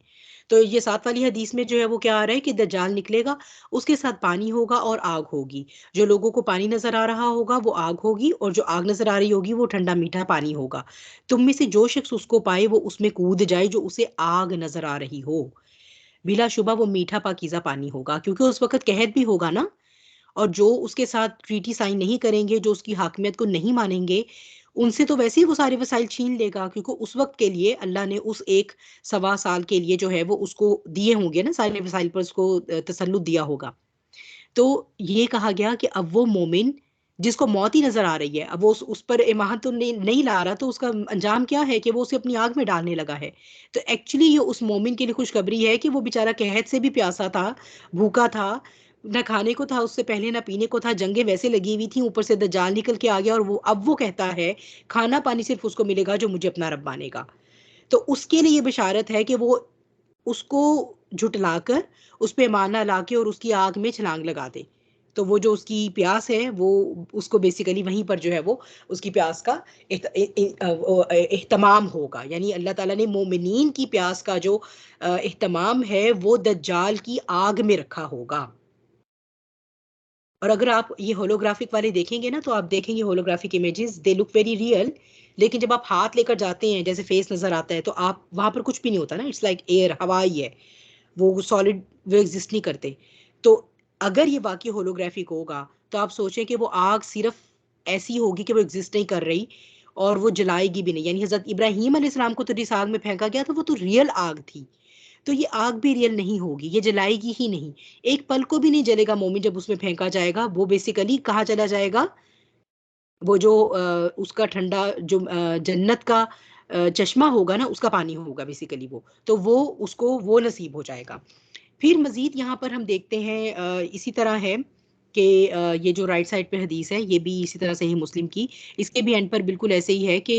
तो ये 7 वाली हदीस में जो है वो क्या आ रहा है कि दज्जाल निकलेगा, उसके साथ पानी होगा और आग होगी। जो लोगों को पानी नजर आ रहा होगा वो आग होगी, और जो आग नजर आ रही होगी वो ठंडा मीठा पानी होगा। तुम में से जो शख्स उसको पाए वो उसमें कूद जाए जो उसे आग नजर आ रही हो। बिलाशुबा वो मीठा पाकीज़ा पानी होगा, क्योंकि उस वक़्त कहत भी होगा ना। और जो उसके साथ ट्रीटी साइन नहीं करेंगे, जो उसकी हाकिमियत को नहीं मानेंगे, उनसे तो वैसे ही वो सारे वसाइल छीन लेगा, क्योंकि उस वक़्त के लिए अल्लाह ने उस 1 सवा साल के लिए जो है वो उसको दिए होंगे ना, सारे वसाइल पर उसको तसल्लुत दिया होगा। तो ये कहा गया कि अब वो मोमिन जिसको मौत ही नज़र आ रही है, अब वो उस पर इमाहत तो नहीं ला रहा, तो उसका अंजाम क्या है कि वो उसे अपनी आग में डालने लगा है। तो एक्चुअली ये उस मोमिन के लिए खुशखबरी है कि वो बेचारा कहत से भी प्यासा था, भूखा था, ना खाने को था उससे पहले ना पीने को था, जंगें वैसे लगी हुई थी, ऊपर से दज्जाल निकल के आ गया, और वो अब वो कहता है खाना पानी सिर्फ उसको मिलेगा जो मुझे अपना रब मानेगा। तो उसके लिए ये बशारत है कि वो उसको झुटलाकर उस पे माना लाके और उसकी आग में छलांग लगा दे। तो वो जो उसकी प्यास है वो उसको बेसिकली वहीं पर जो है वो उसकी प्यास का एहतमाम होगा। यानी अल्लाह ताला ने मोमिनीन की प्यास का जो एहतमाम है वो दज्जाल की आग में रखा होगा। और अगर आप ये होलोग्राफिक वाले देखेंगे ना, तो आप देखेंगे holographic images they look very real, लेकिन जब आप हाथ लेकर जाते हैं जैसे फेस नजर आता है, तो आप वहां पर कुछ भी नहीं होता ना, इट्स लाइक एयर, हवा ही है, वो सॉलिड, वो एग्जिस्ट नहीं करते। तो अगर ये वाकई होलोग्राफिक होगा तो आप सोचें कि वो आग सिर्फ ऐसी होगी कि वो एग्जिस्ट नहीं कर रही और वो जलाएगी भी नहीं। यानी हजरत इब्राहिम अलैहिस्सलाम को तो जिस आग में फेंका गया था वो तो रियल आग थी, तो ये आग भी रियल नहीं होगी, ये जलाएगी ही नहीं। एक पल को भी नहीं जलेगा मोमिन जब उसमें फेंका जाएगा, वो बेसिकली कहाँ चला जाएगा, वो जो उसका ठंडा जो जन्नत का चश्मा होगा ना, उसका पानी होगा बेसिकली वो, तो वो उसको वो नसीब हो जाएगा। फिर मजीद यहाँ पर हम देखते हैं इसी तरह है कि ये जो राइट साइड पे हदीस है ये भी इसी तरह से ही मुस्लिम की, इसके भी एंड पर बिल्कुल ऐसे ही है कि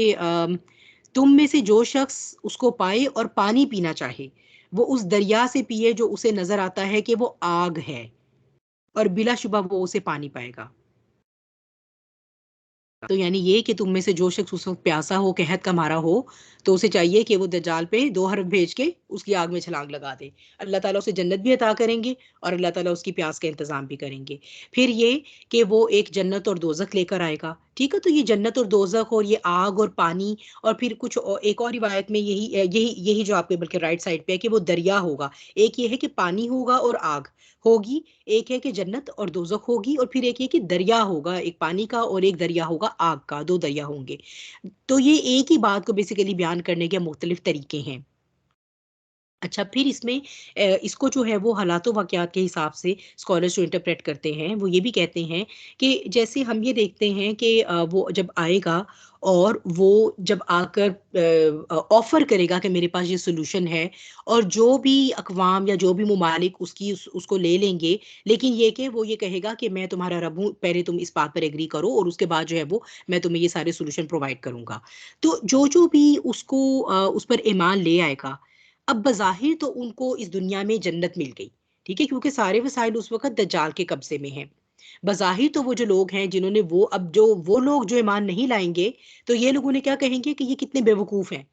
तुम में से जो शख्स उसको पाए और पानी पीना चाहे वो उस दरिया से पिए जो उसे नजर आता है कि वो आग है, और बिलाशुबा वो उसे पानी पाएगा। तो यानी ये कि तुम में से जो शख्स उस वक्त प्यासा हो, कहत का मारा हो, तो उसे चाहिए कि वो दज्जाल पे 2 हरफ भेज के उसकी आग में छलांग लगा दे। अल्लाह ताला उसे जन्नत भी अता करेंगे और अल्लाह ताला उसकी प्यास का इंतजाम भी करेंगे। फिर ये कि वो एक जन्नत और दोजख लेकर आएगा। ठीक है, तो ये जन्नत और दोजख और ये आग और पानी, और फिर कुछ एक और रिवायत में यही यही यही जो आपके बल्कि राइट साइड पे है कि वो दरिया होगा। एक ये है कि पानी होगा और आग होगी, एक है कि जन्नत और दोजख होगी, और फिर एक ये कि दरिया होगा, एक पानी का और एक दरिया होगा आग का, 2 दरिया होंगे। तो ये एक ही बात को बेसिकली बयान करने के मुख्तलिफ तरीके हैं। अच्छा, फिर इसमें इसको जो है वो हालात वाक़यात के हिसाब से स्कॉलर्स जो इंटरप्रेट करते हैं, वो ये भी कहते हैं कि जैसे हम ये देखते हैं कि वो जब आएगा और वो जब आकर ऑफ़र करेगा कि मेरे पास ये सॉल्यूशन है, और जो भी अक़वाम या जो भी ममालिक उसको ले लेंगे, लेकिन ये कि वो ये कहेगा कि मैं तुम्हारा रब हूँ, पहले तुम इस बात पर एग्री करो और उसके बाद जो है वो मैं तुम्हें ये सारे सॉल्यूशन प्रोवाइड करूँगा। तो जो-जो भी उसको उस पर ईमान ले आएगा, अब बज़ाहिर तो उनको इस दुनिया में जन्नत मिल गई, ठीक है? क्योंकि सारे वसाइल उस वक़्त दज्जाल के कब्ज़े में हैं। बज़ाहिर तो वो जो लोग हैं जिन्होंने वो लोग जो ईमान नहीं लाएँगे, तो ये लोग उन्हें क्या कहेंगे कि ये कितने बेवकूफ़ हैं।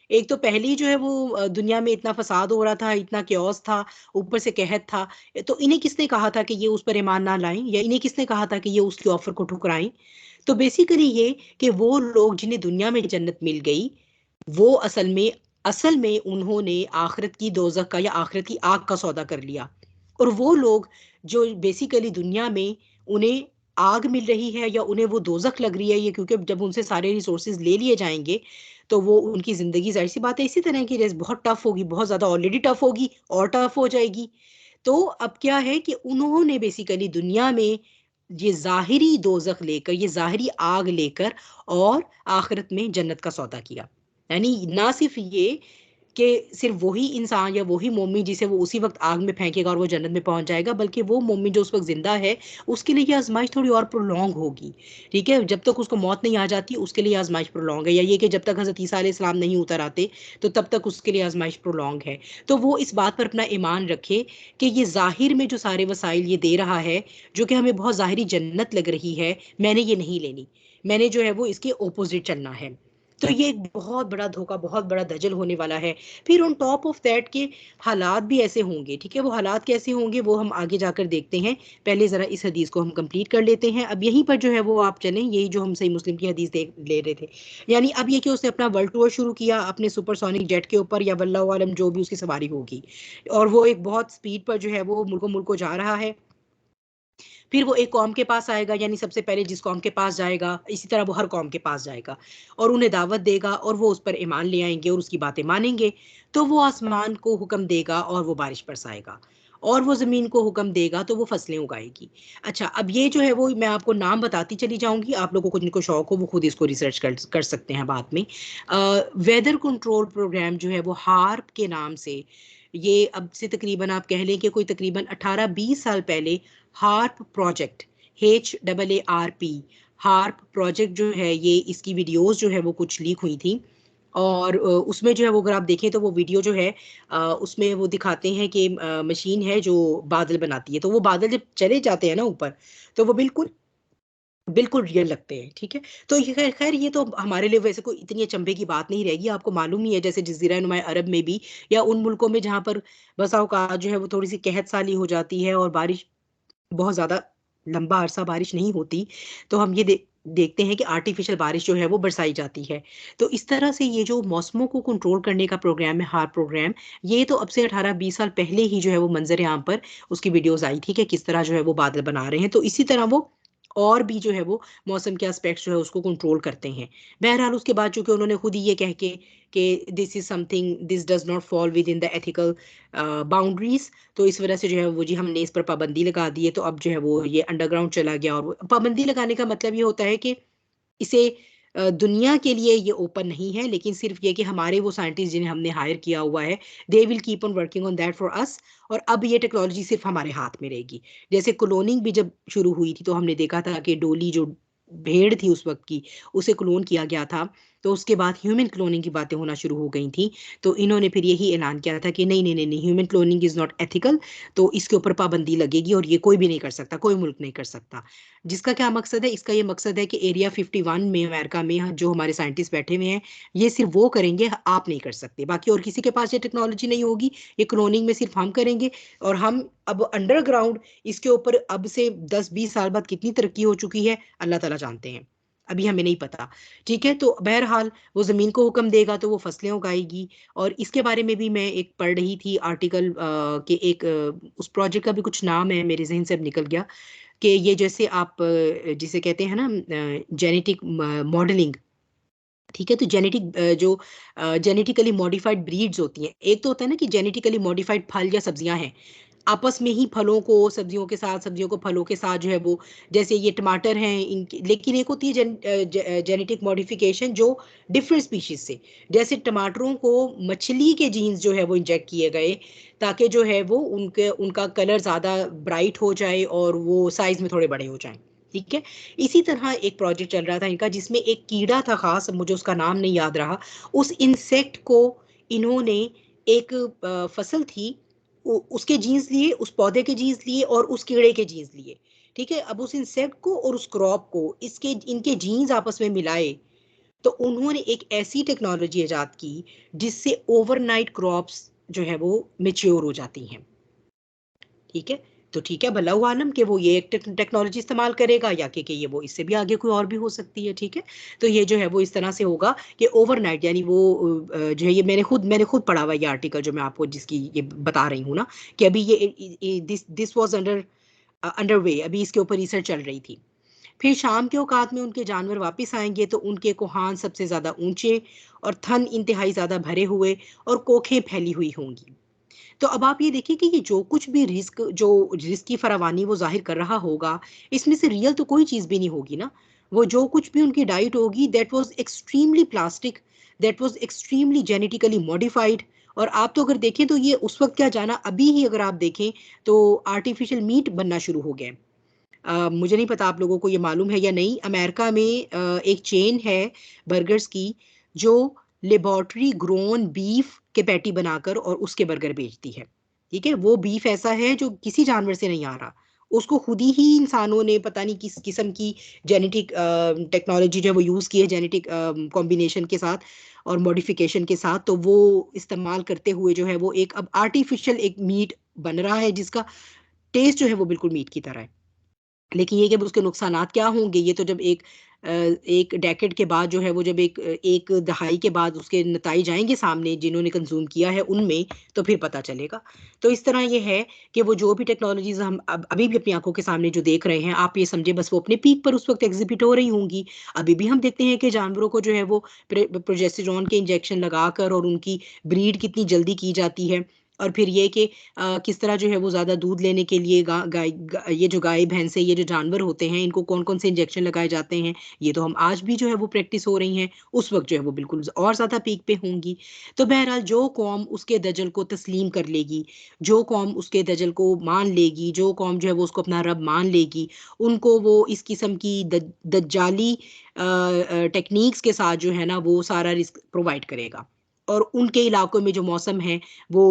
एक तो पहले ही जो है वो दुनिया में इतना फ़साद हो रहा था, इतना chaos था, ऊपर से कहत था। तो इन्हें किसने कहा था कि ये उस पर ईमान ना लाएँ, या इन्हें किसने कहा था कि ये उसके ऑफ़र को ठुकराएँ? तो बेसिकली ये कि वो लोग जिन्हें दुनिया में जन्नत मिल गई, वो असल में उन्होंने आखिरत की दोज़ख का या आखिरत की आग का सौदा कर लिया। और वो लोग जो बेसिकली दुनिया में उन्हें आग मिल रही है या उन्हें वो दोज़ख लग रही है, ये क्योंकि जब उनसे सारे रिसोर्सेज़ ले लिए जाएँगे, तो वो उनकी ज़िंदगी ज़ाहिर-सी बात है इसी तरह की जैसे बहुत टफ़ होगी, बहुत ज़्यादा ऑलरेडी टफ़ होगी और टफ़ हो जाएगी। तो अब क्या है कि उन्होंने बेसिकली दुनिया में ये ज़ाहिरी दोज़ख लेकर, ये ज़ाहिरी आग लेकर और आखिरत में जन्नत का सौदा किया। यानी ना सिर्फ़ ये कि सिर्फ़ वही इंसान या वही मोमिन जिसे वो उसी वक़्त आग में फेंकेगा और वो जन्नत में पहुँच जाएगा, बल्कि वो मोमिन जो उस वक़्त ज़िंदा है, उसके लिए ये आज़माइश थोड़ी और प्रोलॉन्ग होगी, ठीक है? जब तक उसको मौत नहीं आ जाती, उसके लिए आज़माइश प्रोलॉन्ग है, या ये कि जब तक हज़रत ईसा अलैहिस्सलाम नहीं उतर आते, तो तब तक उसके लिए आज़माइश प्रोलॉन्ग है। तो वो इस बात पर अपना ईमान रखे कि ये ज़ाहिर में जो सारे वसाइल ये दे रहा है, जो कि हमें बहुत ज़ाहिरी जन्नत लग रही है, मैंने ये नहीं लेनी। मैंने जो है वो इसके ऑपोज़िट चलना है। तो ये एक बहुत बड़ा धोखा, बहुत बड़ा दजल होने वाला है। फिर ऑन टॉप ऑफ दैट के हालात भी ऐसे होंगे, ठीक है? वो हालात कैसे होंगे वो हम आगे जाकर देखते हैं। पहले ज़रा इस हदीस को हम कंप्लीट कर लेते हैं। अब यहीं पर जो है वो आप चलें, यही जो हम सही मुस्लिम की हदीस देख ले रहे थे। यानी अब ये कि उसने अपना वर्ल्ड टूर शुरू किया अपने सुपरसोनिक जेट के ऊपर, या वल्लाहु आलम जो भी उसकी सवारी होगी। और वो एक बहुत स्पीड पर जो है वो मुल्को-मुल्को जा रहा है। फिर वो एक कौम के पास आएगा, यानी सबसे पहले जिस कौम के पास जाएगा, इसी तरह वो हर कौम के पास जाएगा और उन्हें दावत देगा और वो उस पर ईमान ले आएँगे और उसकी बातें मानेंगे। तो वो आसमान को हुक्म देगा और वो बारिश बरसाएगा, और वो ज़मीन को हुक्म देगा तो वो फसलें उगाएगी। अच्छा, अब ये जो है वो मैं आपको नाम बताती चली जाऊँगी, आप लोगों को जिनको शौक हो वो खुद इसको रिसर्च कर कर सकते हैं बाद में। वेदर कंट्रोल प्रोग्राम जो है वो हार्प के नाम से, ये अब से तकरीबन आप कह लें कि कोई तकरीबन 18-20 साल पहले harp project, HAARP, harp project जो है, ये इसकी वीडियोस जो है वो कुछ लीक हुई थी। और उसमें जो है वो अगर आप देखें तो वो वीडियो जो है, उसमें वो दिखाते हैं कि मशीन है जो बादल बनाती है, तो वो बादल जब चले जाते हैं ना ऊपर, तो वो बिल्कुल बिल्कुल रियल लगते हैं, ठीक है? तो ये ख़ैर ख़ैर ये तो हमारे लिए वैसे कोई इतनी अचंभे की बात नहीं रहेगी, आपको मालूम ही है जैसे जज़ीरा नुमा अरब में भी, या उन मुल्कों में जहाँ पर बसा औक़ात जो है वो थोड़ी-सी कहत साली हो जाती है और बारिश बहुत ज़्यादा लंबा अरसा बारिश नहीं होती, तो हम ये देखते हैं कि आर्टिफ़िशियल बारिश जो है वो बरसाई जाती है। तो इस तरह से ये जो मौसमों को कंट्रोल करने का प्रोग्राम है, हार्प प्रोग्राम, ये तो अब से 18-20 साल पहले ही जो है वो मंज़र-ए-आम पर उसकी वीडियोज़ आई थी कि किस तरह जो है वो बादल बना रहे हैं। तो इसी तरह वो और भी जो है वो मौसम के एस्पेक्ट्स जो है उसको कंट्रोल करते हैं। बहरहाल उसके बाद चूँकि उन्होंने खुद ही ये कह के कि this is something, this does not fall within the ethical boundaries, तो इस वजह से जो है वो जी हमने इस पर पाबंदी लगा दी है, तो अब जो है वो ये अंडरग्राउंड चला गया, और वो पाबंदी लगाने का मतलब ये होता है कि इसे दुनिया के लिए ये ओपन नहीं है, लेकिन सिर्फ़ ये कि हमारे वो साइंटिस्ट जिन्हें हमने हायर किया हुआ है, they will keep on working on that for us, और अब ये टेक्नोलॉजी सिर्फ़ हमारे हाथ में रहेगी। जैसे क्लोनिंग भी जब शुरू हुई थी, तो हमने देखा था कि डॉली जो भेड़ थी उस वक़्त की, उसे क्लोन किया गया था, तो उसके बाद ह्यूमन क्लोनिंग की बातें होना शुरू हो गई थी। तो इन्होंने फिर यही ऐलान किया था कि नहीं, नहीं, नहीं, नहीं, human cloning is not ethical, तो इसके ऊपर पाबंदी लगेगी और ये कोई भी नहीं कर सकता, कोई मुल्क नहीं कर सकता। जिसका क्या मकसद है? इसका ये मकसद है कि एरिया 51 में अमेरिका में जो हमारे साइंटिस्ट बैठे हुए हैं, ये सिर्फ़ वो करेंगे, आप नहीं कर सकते। बाकी और किसी के पास ये टेक्नोलॉजी नहीं होगी, ये क्लोनिंग में सिर्फ़ हम करेंगे, और हम अब अंडरग्राउंड इसके ऊपर अब से 10-20 साल बाद कितनी तरक्की हो चुकी है, अल्लाह ताला जानते हैं। अभी हमें नहीं पता, ठीक है? तो बहरहाल वो ज़मीन को हुक्म देगा तो वो फसलें उगाएगी, और इसके बारे में भी मैं एक पढ़ रही थी आर्टिकल, कि एक उस प्रोजेक्ट का भी कुछ नाम है, मेरे ज़हन से अब निकल गया, कि ये जैसे आप जिसे कहते हैं ना जेनेटिक मॉडलिंग, ठीक है। तो जो जेनेटिकली मॉडिफाइड ब्रीड्स होती हैं, एक तो होता है ना कि जेनेटिकली मॉडिफाइड फल या सब्जियां हैं, आपस में ही फलों को सब्जियों के साथ, सब्जियों को फलों के साथ जो है वो, जैसे ये टमाटर हैं इनकी, लेकिन एक होती है जेनेटिक मॉडिफिकेशन जो डिफरेंट स्पीशीज से, जैसे टमाटरों को मछली के जीन्स जो है वो इंजेक्ट किए गए, ताकि जो है वो उनके उनका कलर ज़्यादा ब्राइट हो जाए और वो साइज में थोड़े बड़े हो जाएं। ठीक है। इसी तरह एक प्रोजेक्ट चल रहा था इनका, जिसमें एक कीड़ा था खास, मुझे उसका नाम नहीं याद रहा, उस इंसेक्ट को इन्होंने, एक फसल थी, उसके जीन्स लिए, उस पौधे के जीन्स लिए और उस कीड़े के जीन्स लिए। ठीक है। अब उस इंसेक्ट को और उस क्रॉप को, इसके इनके जीन्स आपस में मिलाए, तो उन्होंने एक ऐसी टेक्नोलॉजी इजाद की जिससे ओवरनाइट क्रॉप्स जो है वो मेच्योर हो जाती हैं। ठीक है। तो ठीक है, भला हुआ आलम कि वो ये एक टेक्नोलॉजी इस्तेमाल करेगा, या कि ये वो इससे भी आगे कोई और भी हो सकती है। ठीक है। तो ये जो है वो इस तरह से होगा कि ओवरनाइट, यानी वो जो है, ये मैंने खुद पढ़ा हुआ ये आर्टिकल जो मैं आपको जिसकी ये बता रही हूँ ना, कि अभी ये दिस वाज अंडर वे, अभी इसके ऊपर रिसर्च चल रही थी। फिर शाम के औकात में उनके जानवर वापस आएंगे तो उनके कोहान सबसे ज्यादा ऊंचे और थन इंतहाई ज्यादा भरे हुए और कोखें फैली हुई होंगी। तो अब आप ये देखिए कि ये जो कुछ भी रिस्क की फरावानी वो जाहिर कर रहा होगा, इसमें से रियल तो कोई चीज़ भी नहीं होगी ना। वो जो कुछ भी उनकी डाइट होगी, that was extremely plastic, that was extremely genetically modified. और आप तो अगर देखें तो ये उस वक्त क्या जाना, अभी ही अगर आप देखें तो आर्टिफिशियल मीट बनना शुरू हो गया है। मुझे नहीं पता आप लोगों को ये मालूम है या नहीं, अमेरिका में एक चेन है बर्गर्स की, जो लेबोरेटरी ग्रोन बीफ के पैटी बनाकर और उसके बर्गर बेचती है। ठीक है। वो बीफ ऐसा है जो किसी जानवर से नहीं आ रहा, उसको खुद ही इंसानों ने पता नहीं किस किस्म की जेनेटिक टेक्नोलॉजी जो है वो यूज़ की है, जेनेटिक कॉम्बिनेशन के साथ और मॉडिफिकेशन के साथ, तो वो इस्तेमाल करते हुए जो है वो एक अब आर्टिफिशियल एक मीट बन रहा है जिसका टेस्ट जो है वो बिल्कुल मीट की तरह है। लेकिन ये कि उसके नुकसानात क्या होंगे, ये तो जब एक डेकेड के बाद जो है वो, जब एक दहाई के बाद उसके नताइज आएंगे सामने जिन्होंने कंज्यूम किया है उनमें, तो फिर पता चलेगा। तो इस तरह ये है कि वो जो भी टेक्नोलॉजीज हम अभी भी अपनी आंखों के सामने जो देख रहे हैं, आप ये समझे बस वो अपने पीक पर उस वक्त एग्जिबिट हो रही होंगी। अभी भी हम देखते हैं कि जानवरों को जो है वो प्रोजेस्टेरॉन के इंजेक्शन लगाकर और उनकी ब्रीड कितनी जल्दी की जाती है। और फिर ये कि किस तरह जो है वो ज़्यादा दूध लेने के लिए ये जो गाय भैंस है, ये जो जानवर होते हैं, इनको कौन कौन से इंजेक्शन लगाए जाते हैं, ये तो हम आज भी जो है वो प्रैक्टिस हो रही हैं, उस वक्त जो है वो बिल्कुल और ज़्यादा पीक पे होंगी। तो बहरहाल जो कौम उसके दजल को तस्लीम कर लेगी, जो कौम उसके दजल को मान लेगी, जो कौम जो है वो उसको अपना रब मान लेगी, उनको वो इस किस्म की दज्जाली टेक्निक्स के साथ जो है ना वो सारा रिस्क प्रोवाइड करेगा। और उनके इलाकों में जो मौसम है वो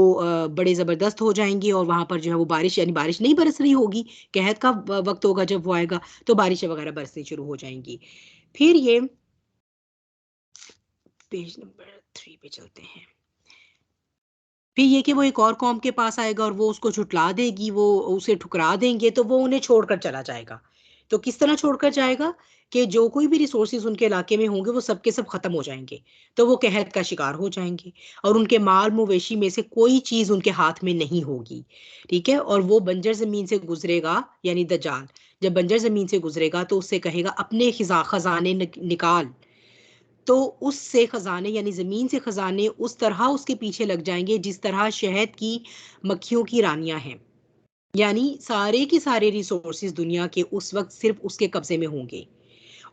बड़े ज़बरदस्त हो जाएंगे, और वहाँ पर जो है वो बारिश, यानी बारिश नहीं बरस रही होगी, कहत का वक्त होगा जब वो आएगा, तो बारिशें वगैरह बरसनी शुरू हो जाएंगी। फिर ये पेज नंबर 3 पे चलते हैं। फिर ये कि वो एक और कौम के पास आएगा और वो उसको झुटला देगी, वो उसे ठुकरा देंगे, तो वो उन्हें छोड़कर चला जाएगा। तो किस तरह छोड़कर जाएगा कि जो कोई भी रिसोर्सेज उनके इलाके में होंगे वो सब के सब खत्म हो जाएंगे, तो वो कहत का शिकार हो जाएंगे, और उनके माल मवेशी में से कोई चीज उनके हाथ में नहीं होगी। ठीक है। और वो बंजर जमीन से गुजरेगा, यानी दज्जाल जब बंजर जमीन से गुजरेगा तो उससे कहेगा अपने खजाने निकाल। तो उससे खजाने, यानी जमीन से खजाने उस तरह उसके पीछे लग जाएंगे जिस तरह शहद की मक्खियों की रानियां हैं, यानी सारे के सारे रिसोर्सेज दुनिया के उस वक्त सिर्फ उसके कब्जे में होंगे।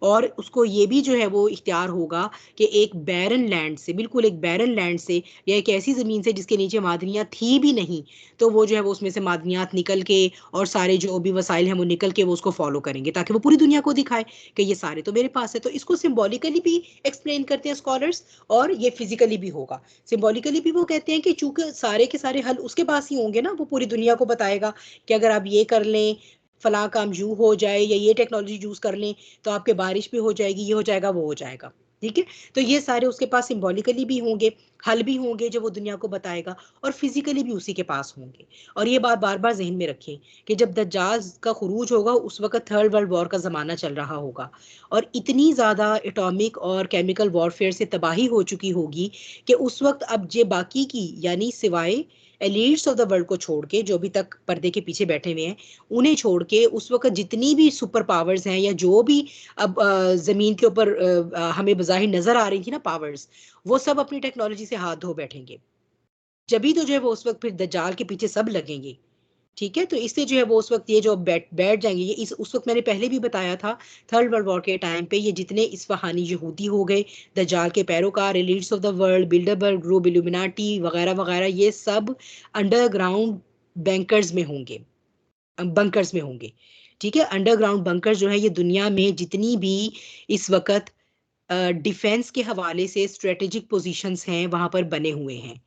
और उसको ये भी जो है वो इख्तियार होगा कि एक बैरन लैंड से, बिल्कुल एक बैरन लैंड से, या एक ऐसी ज़मीन से जिसके नीचे मादनियात थी भी नहीं, तो वो जो है वो उसमें से मादनियात निकल के और सारे जो भी वसाइल हैं वो निकल के वो उसको फॉलो करेंगे, ताकि वो पूरी दुनिया को दिखाए कि ये सारे तो मेरे पास है। तो इसको सिम्बॉलिकली भी एक्सप्लेन करते हैं स्कॉलर्स, और ये फिजिकली भी होगा। सिम्बॉलिकली भी वो कहते हैं कि चूंकि सारे के सारे हल उसके पास ही होंगे ना, वो पूरी दुनिया को बताएगा कि अगर आप ये कर लें, फलां काम यूं हो जाए, या ये टेक्नोलॉजी यूज कर लें, तो आपके बारिश भी हो जाएगी, ये हो जाएगा, वो हो जाएगा। ठीक है। तो ये सारे उसके पास सिंबॉलिकली भी होंगे, हल भी होंगे जो वो दुनिया को बताएगा, और फिजिकली भी उसी के पास होंगे। और ये बात बार बार जहन में रखें कि जब दज्जाल का खुरूज होगा उस वक्त थर्ड वर्ल्ड वॉर का ज़माना चल रहा होगा, और इतनी ज़्यादा एटॉमिक और केमिकल वॉरफेयर से तबाही हो चुकी होगी कि उस वक्त अब जे बाकी की, यानी सिवाय एलीट्स ऑफ द वर्ल्ड को छोड़ के, जो अभी तक पर्दे के पीछे बैठे हुए हैं, उन्हें छोड़ के उस वक्त जितनी भी सुपर पावर्स हैं या जो भी अब जमीन के ऊपर हमें बज़ाहिर नजर आ रही थी ना पावर्स, वो सब अपनी टेक्नोलॉजी से हाथ धो बैठेंगे। जभी तो जो है वो उस वक्त फिर दज्जाल के पीछे सब लगेंगे। ठीक है, तो इससे जो है वो उस वक्त ये जो बैठ बैठ जाएंगे, ये इस उस वक्त मैंने पहले भी बताया था, थर्ड वर्ल्ड वॉर के टाइम पे ये जितने इस्फहानी यहूदी हो गए, दज्जाल के पैरोकार, elites of the world, Bilderberg group, Illuminati वगैरह वगैरह, ये सब अंडरग्राउंड बैंकर्स में होंगे, बंकर्स में होंगे। ठीक है, अंडरग्राउंड बंकर्स जो है ये दुनिया में जितनी भी इस वक्त डिफेंस के हवाले से स्ट्रेटेजिक पोजीशंस हैं वहां पर बने हुए हैं।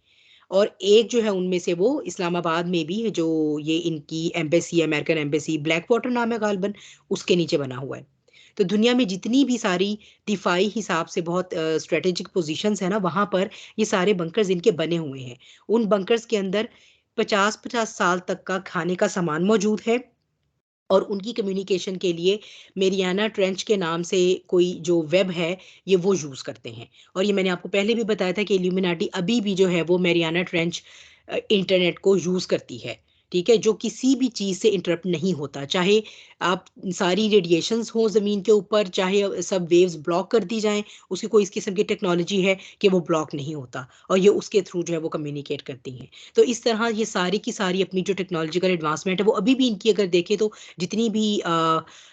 और एक जो है उनमें से वो इस्लामाबाद में भी है, जो ये इनकी embassy, American embassy, black water नाम है गालबन, उसके नीचे बना हुआ है। तो दुनिया में जितनी भी सारी दिफाई हिसाब से बहुत स्ट्रेटेजिक पोजीशंस है ना, वहां पर ये सारे बंकर्स इनके बने हुए हैं। उन बंकर्स के अंदर 50-50 साल तक का खाने का सामान मौजूद है। और उनकी कम्युनिकेशन के लिए मेरियाना ट्रेंच के नाम से कोई जो वेब है, ये वो यूज़ करते हैं। और ये मैंने आपको पहले भी बताया था कि इल्यूमिनाटी अभी भी जो है वो मेरियाना ट्रेंच इंटरनेट को यूज़ करती है। ठीक है, जो किसी भी चीज़ से इंटरप्ट नहीं होता, चाहे आप सारी रेडिएशंस हो ज़मीन के ऊपर, चाहे सब वेव्स ब्लॉक कर दी जाएं, उसकी कोई इस किस्म की टेक्नोलॉजी है कि वो ब्लॉक नहीं होता, और ये उसके थ्रू जो है वो कम्युनिकेट करती हैं। तो इस तरह ये सारी की सारी अपनी जो टेक्नोलॉजिकल एडवांसमेंट है वो अभी भी इनकी अगर देखें तो जितनी भी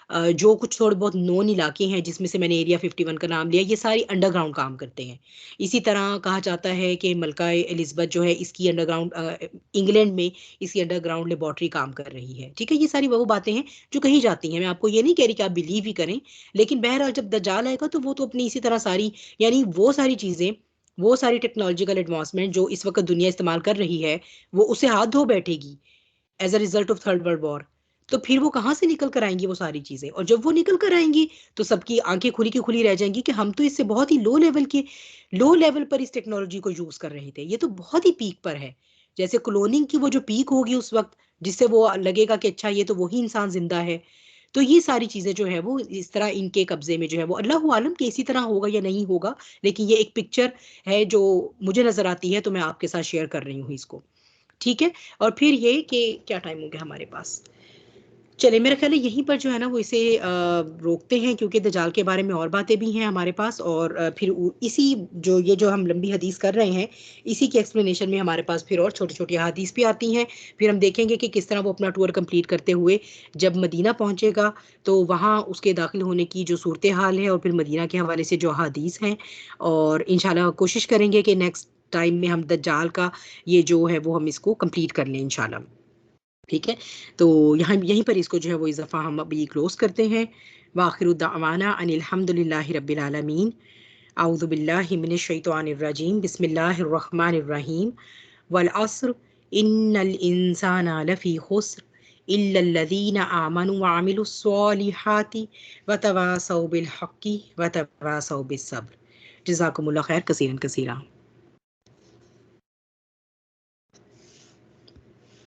जो कुछ थोड़े बहुत नोन इलाके हैं, जिसमें से मैंने एरिया 51 का नाम लिया, ये सारी अंडरग्राउंड काम करते हैं। इसी तरह कहा जाता है कि मलका एलिज़ाबेथ जो है इसकी अंडरग्राउंड इंग्लैंड में इसकी अंडरग्राउंड लेबॉर्ट्री काम कर रही है। ठीक है, ये सारी वो बातें हैं जो कही जाती हैं। मैं आपको ये नहीं कह रही कि आप बिलीव ही करें, लेकिन बहरहाल जब दज्जाल आएगा तो वो तो अपनी इसी तरह सारी, यानी वो सारी चीज़ें, वो सारी टेक्नोलॉजिकल एडवांसमेंट जो इस वक्त दुनिया इस्तेमाल कर रही है, वो उसे हाथ धो बैठेगी as a result of third world war. तो फिर वो कहाँ से निकल कर आएंगी वो सारी चीजें, और जब वो निकल कर आएंगी तो सबकी आंखें खुली की खुली रह जाएंगी कि हम तो इससे बहुत ही लो लेवल पर इस टेक्नोलॉजी को यूज कर रहे थे, ये तो बहुत ही पीक पर है। जैसे क्लोनिंग की वो जो पीक होगी उस वक्त, जिससे वो लगेगा कि अच्छा ये तो वही इंसान जिंदा है। तो ये सारी चीजें जो है वो इस तरह इनके कब्जे में जो है वो, अल्लाह आलम के इसी तरह होगा या नहीं होगा, लेकिन ये एक पिक्चर है जो मुझे नजर आती है, तो मैं आपके साथ शेयर कर रही हूँ इसको। ठीक है, और फिर ये कि क्या टाइम हो गया हमारे पास, चले मेरा ख्याल है यहीं पर जो है ना वो इसे रोकते हैं, क्योंकि दजाल के बारे में और बातें भी हैं हमारे पास, और फिर इसी जो ये जो हम लंबी हदीस कर रहे हैं, इसी की एक्सप्लेनेशन में हमारे पास फिर और छोटी छोटी हदीस भी आती हैं। फिर हम देखेंगे कि किस तरह वो अपना टूर कंप्लीट करते हुए जब मदीना पहुंचेगा तो वहाँ उसके दाखिल होने की जो सूरत हाल है, और फिर मदीना के हवाले से जो हदीस हैं, और इंशाल्लाह कोशिश करेंगे कि नेक्स्ट टाइम में हम दज्जाल का ये जो है वो हम इसको कंप्लीट कर लें इंशाल्लाह। ठीक है, तो यहाँ यहीं पर इसको जो है वो इज़ाफ़ा हम अभी क्लोज करते हैं। वाखिरु दावाना अनिल हम्दुलिल्लाहि रब्बिल आलमीन। आऊज़ु बिल्लाहि मिनश शैतानिर रजीम। बिस्मिल्लाहिर रहमानिर रहीम। वल अस्र इन्नल इंसाना लफ़ी खुस्र इल्लल लज़ीना आमनु व अमिलुस स्वालिहाति व तवासौ बिल हक़्क़ि व तवासौ बिस सब्र। जज़ाकुमुल्लाह खैर कसीरन कसीरा।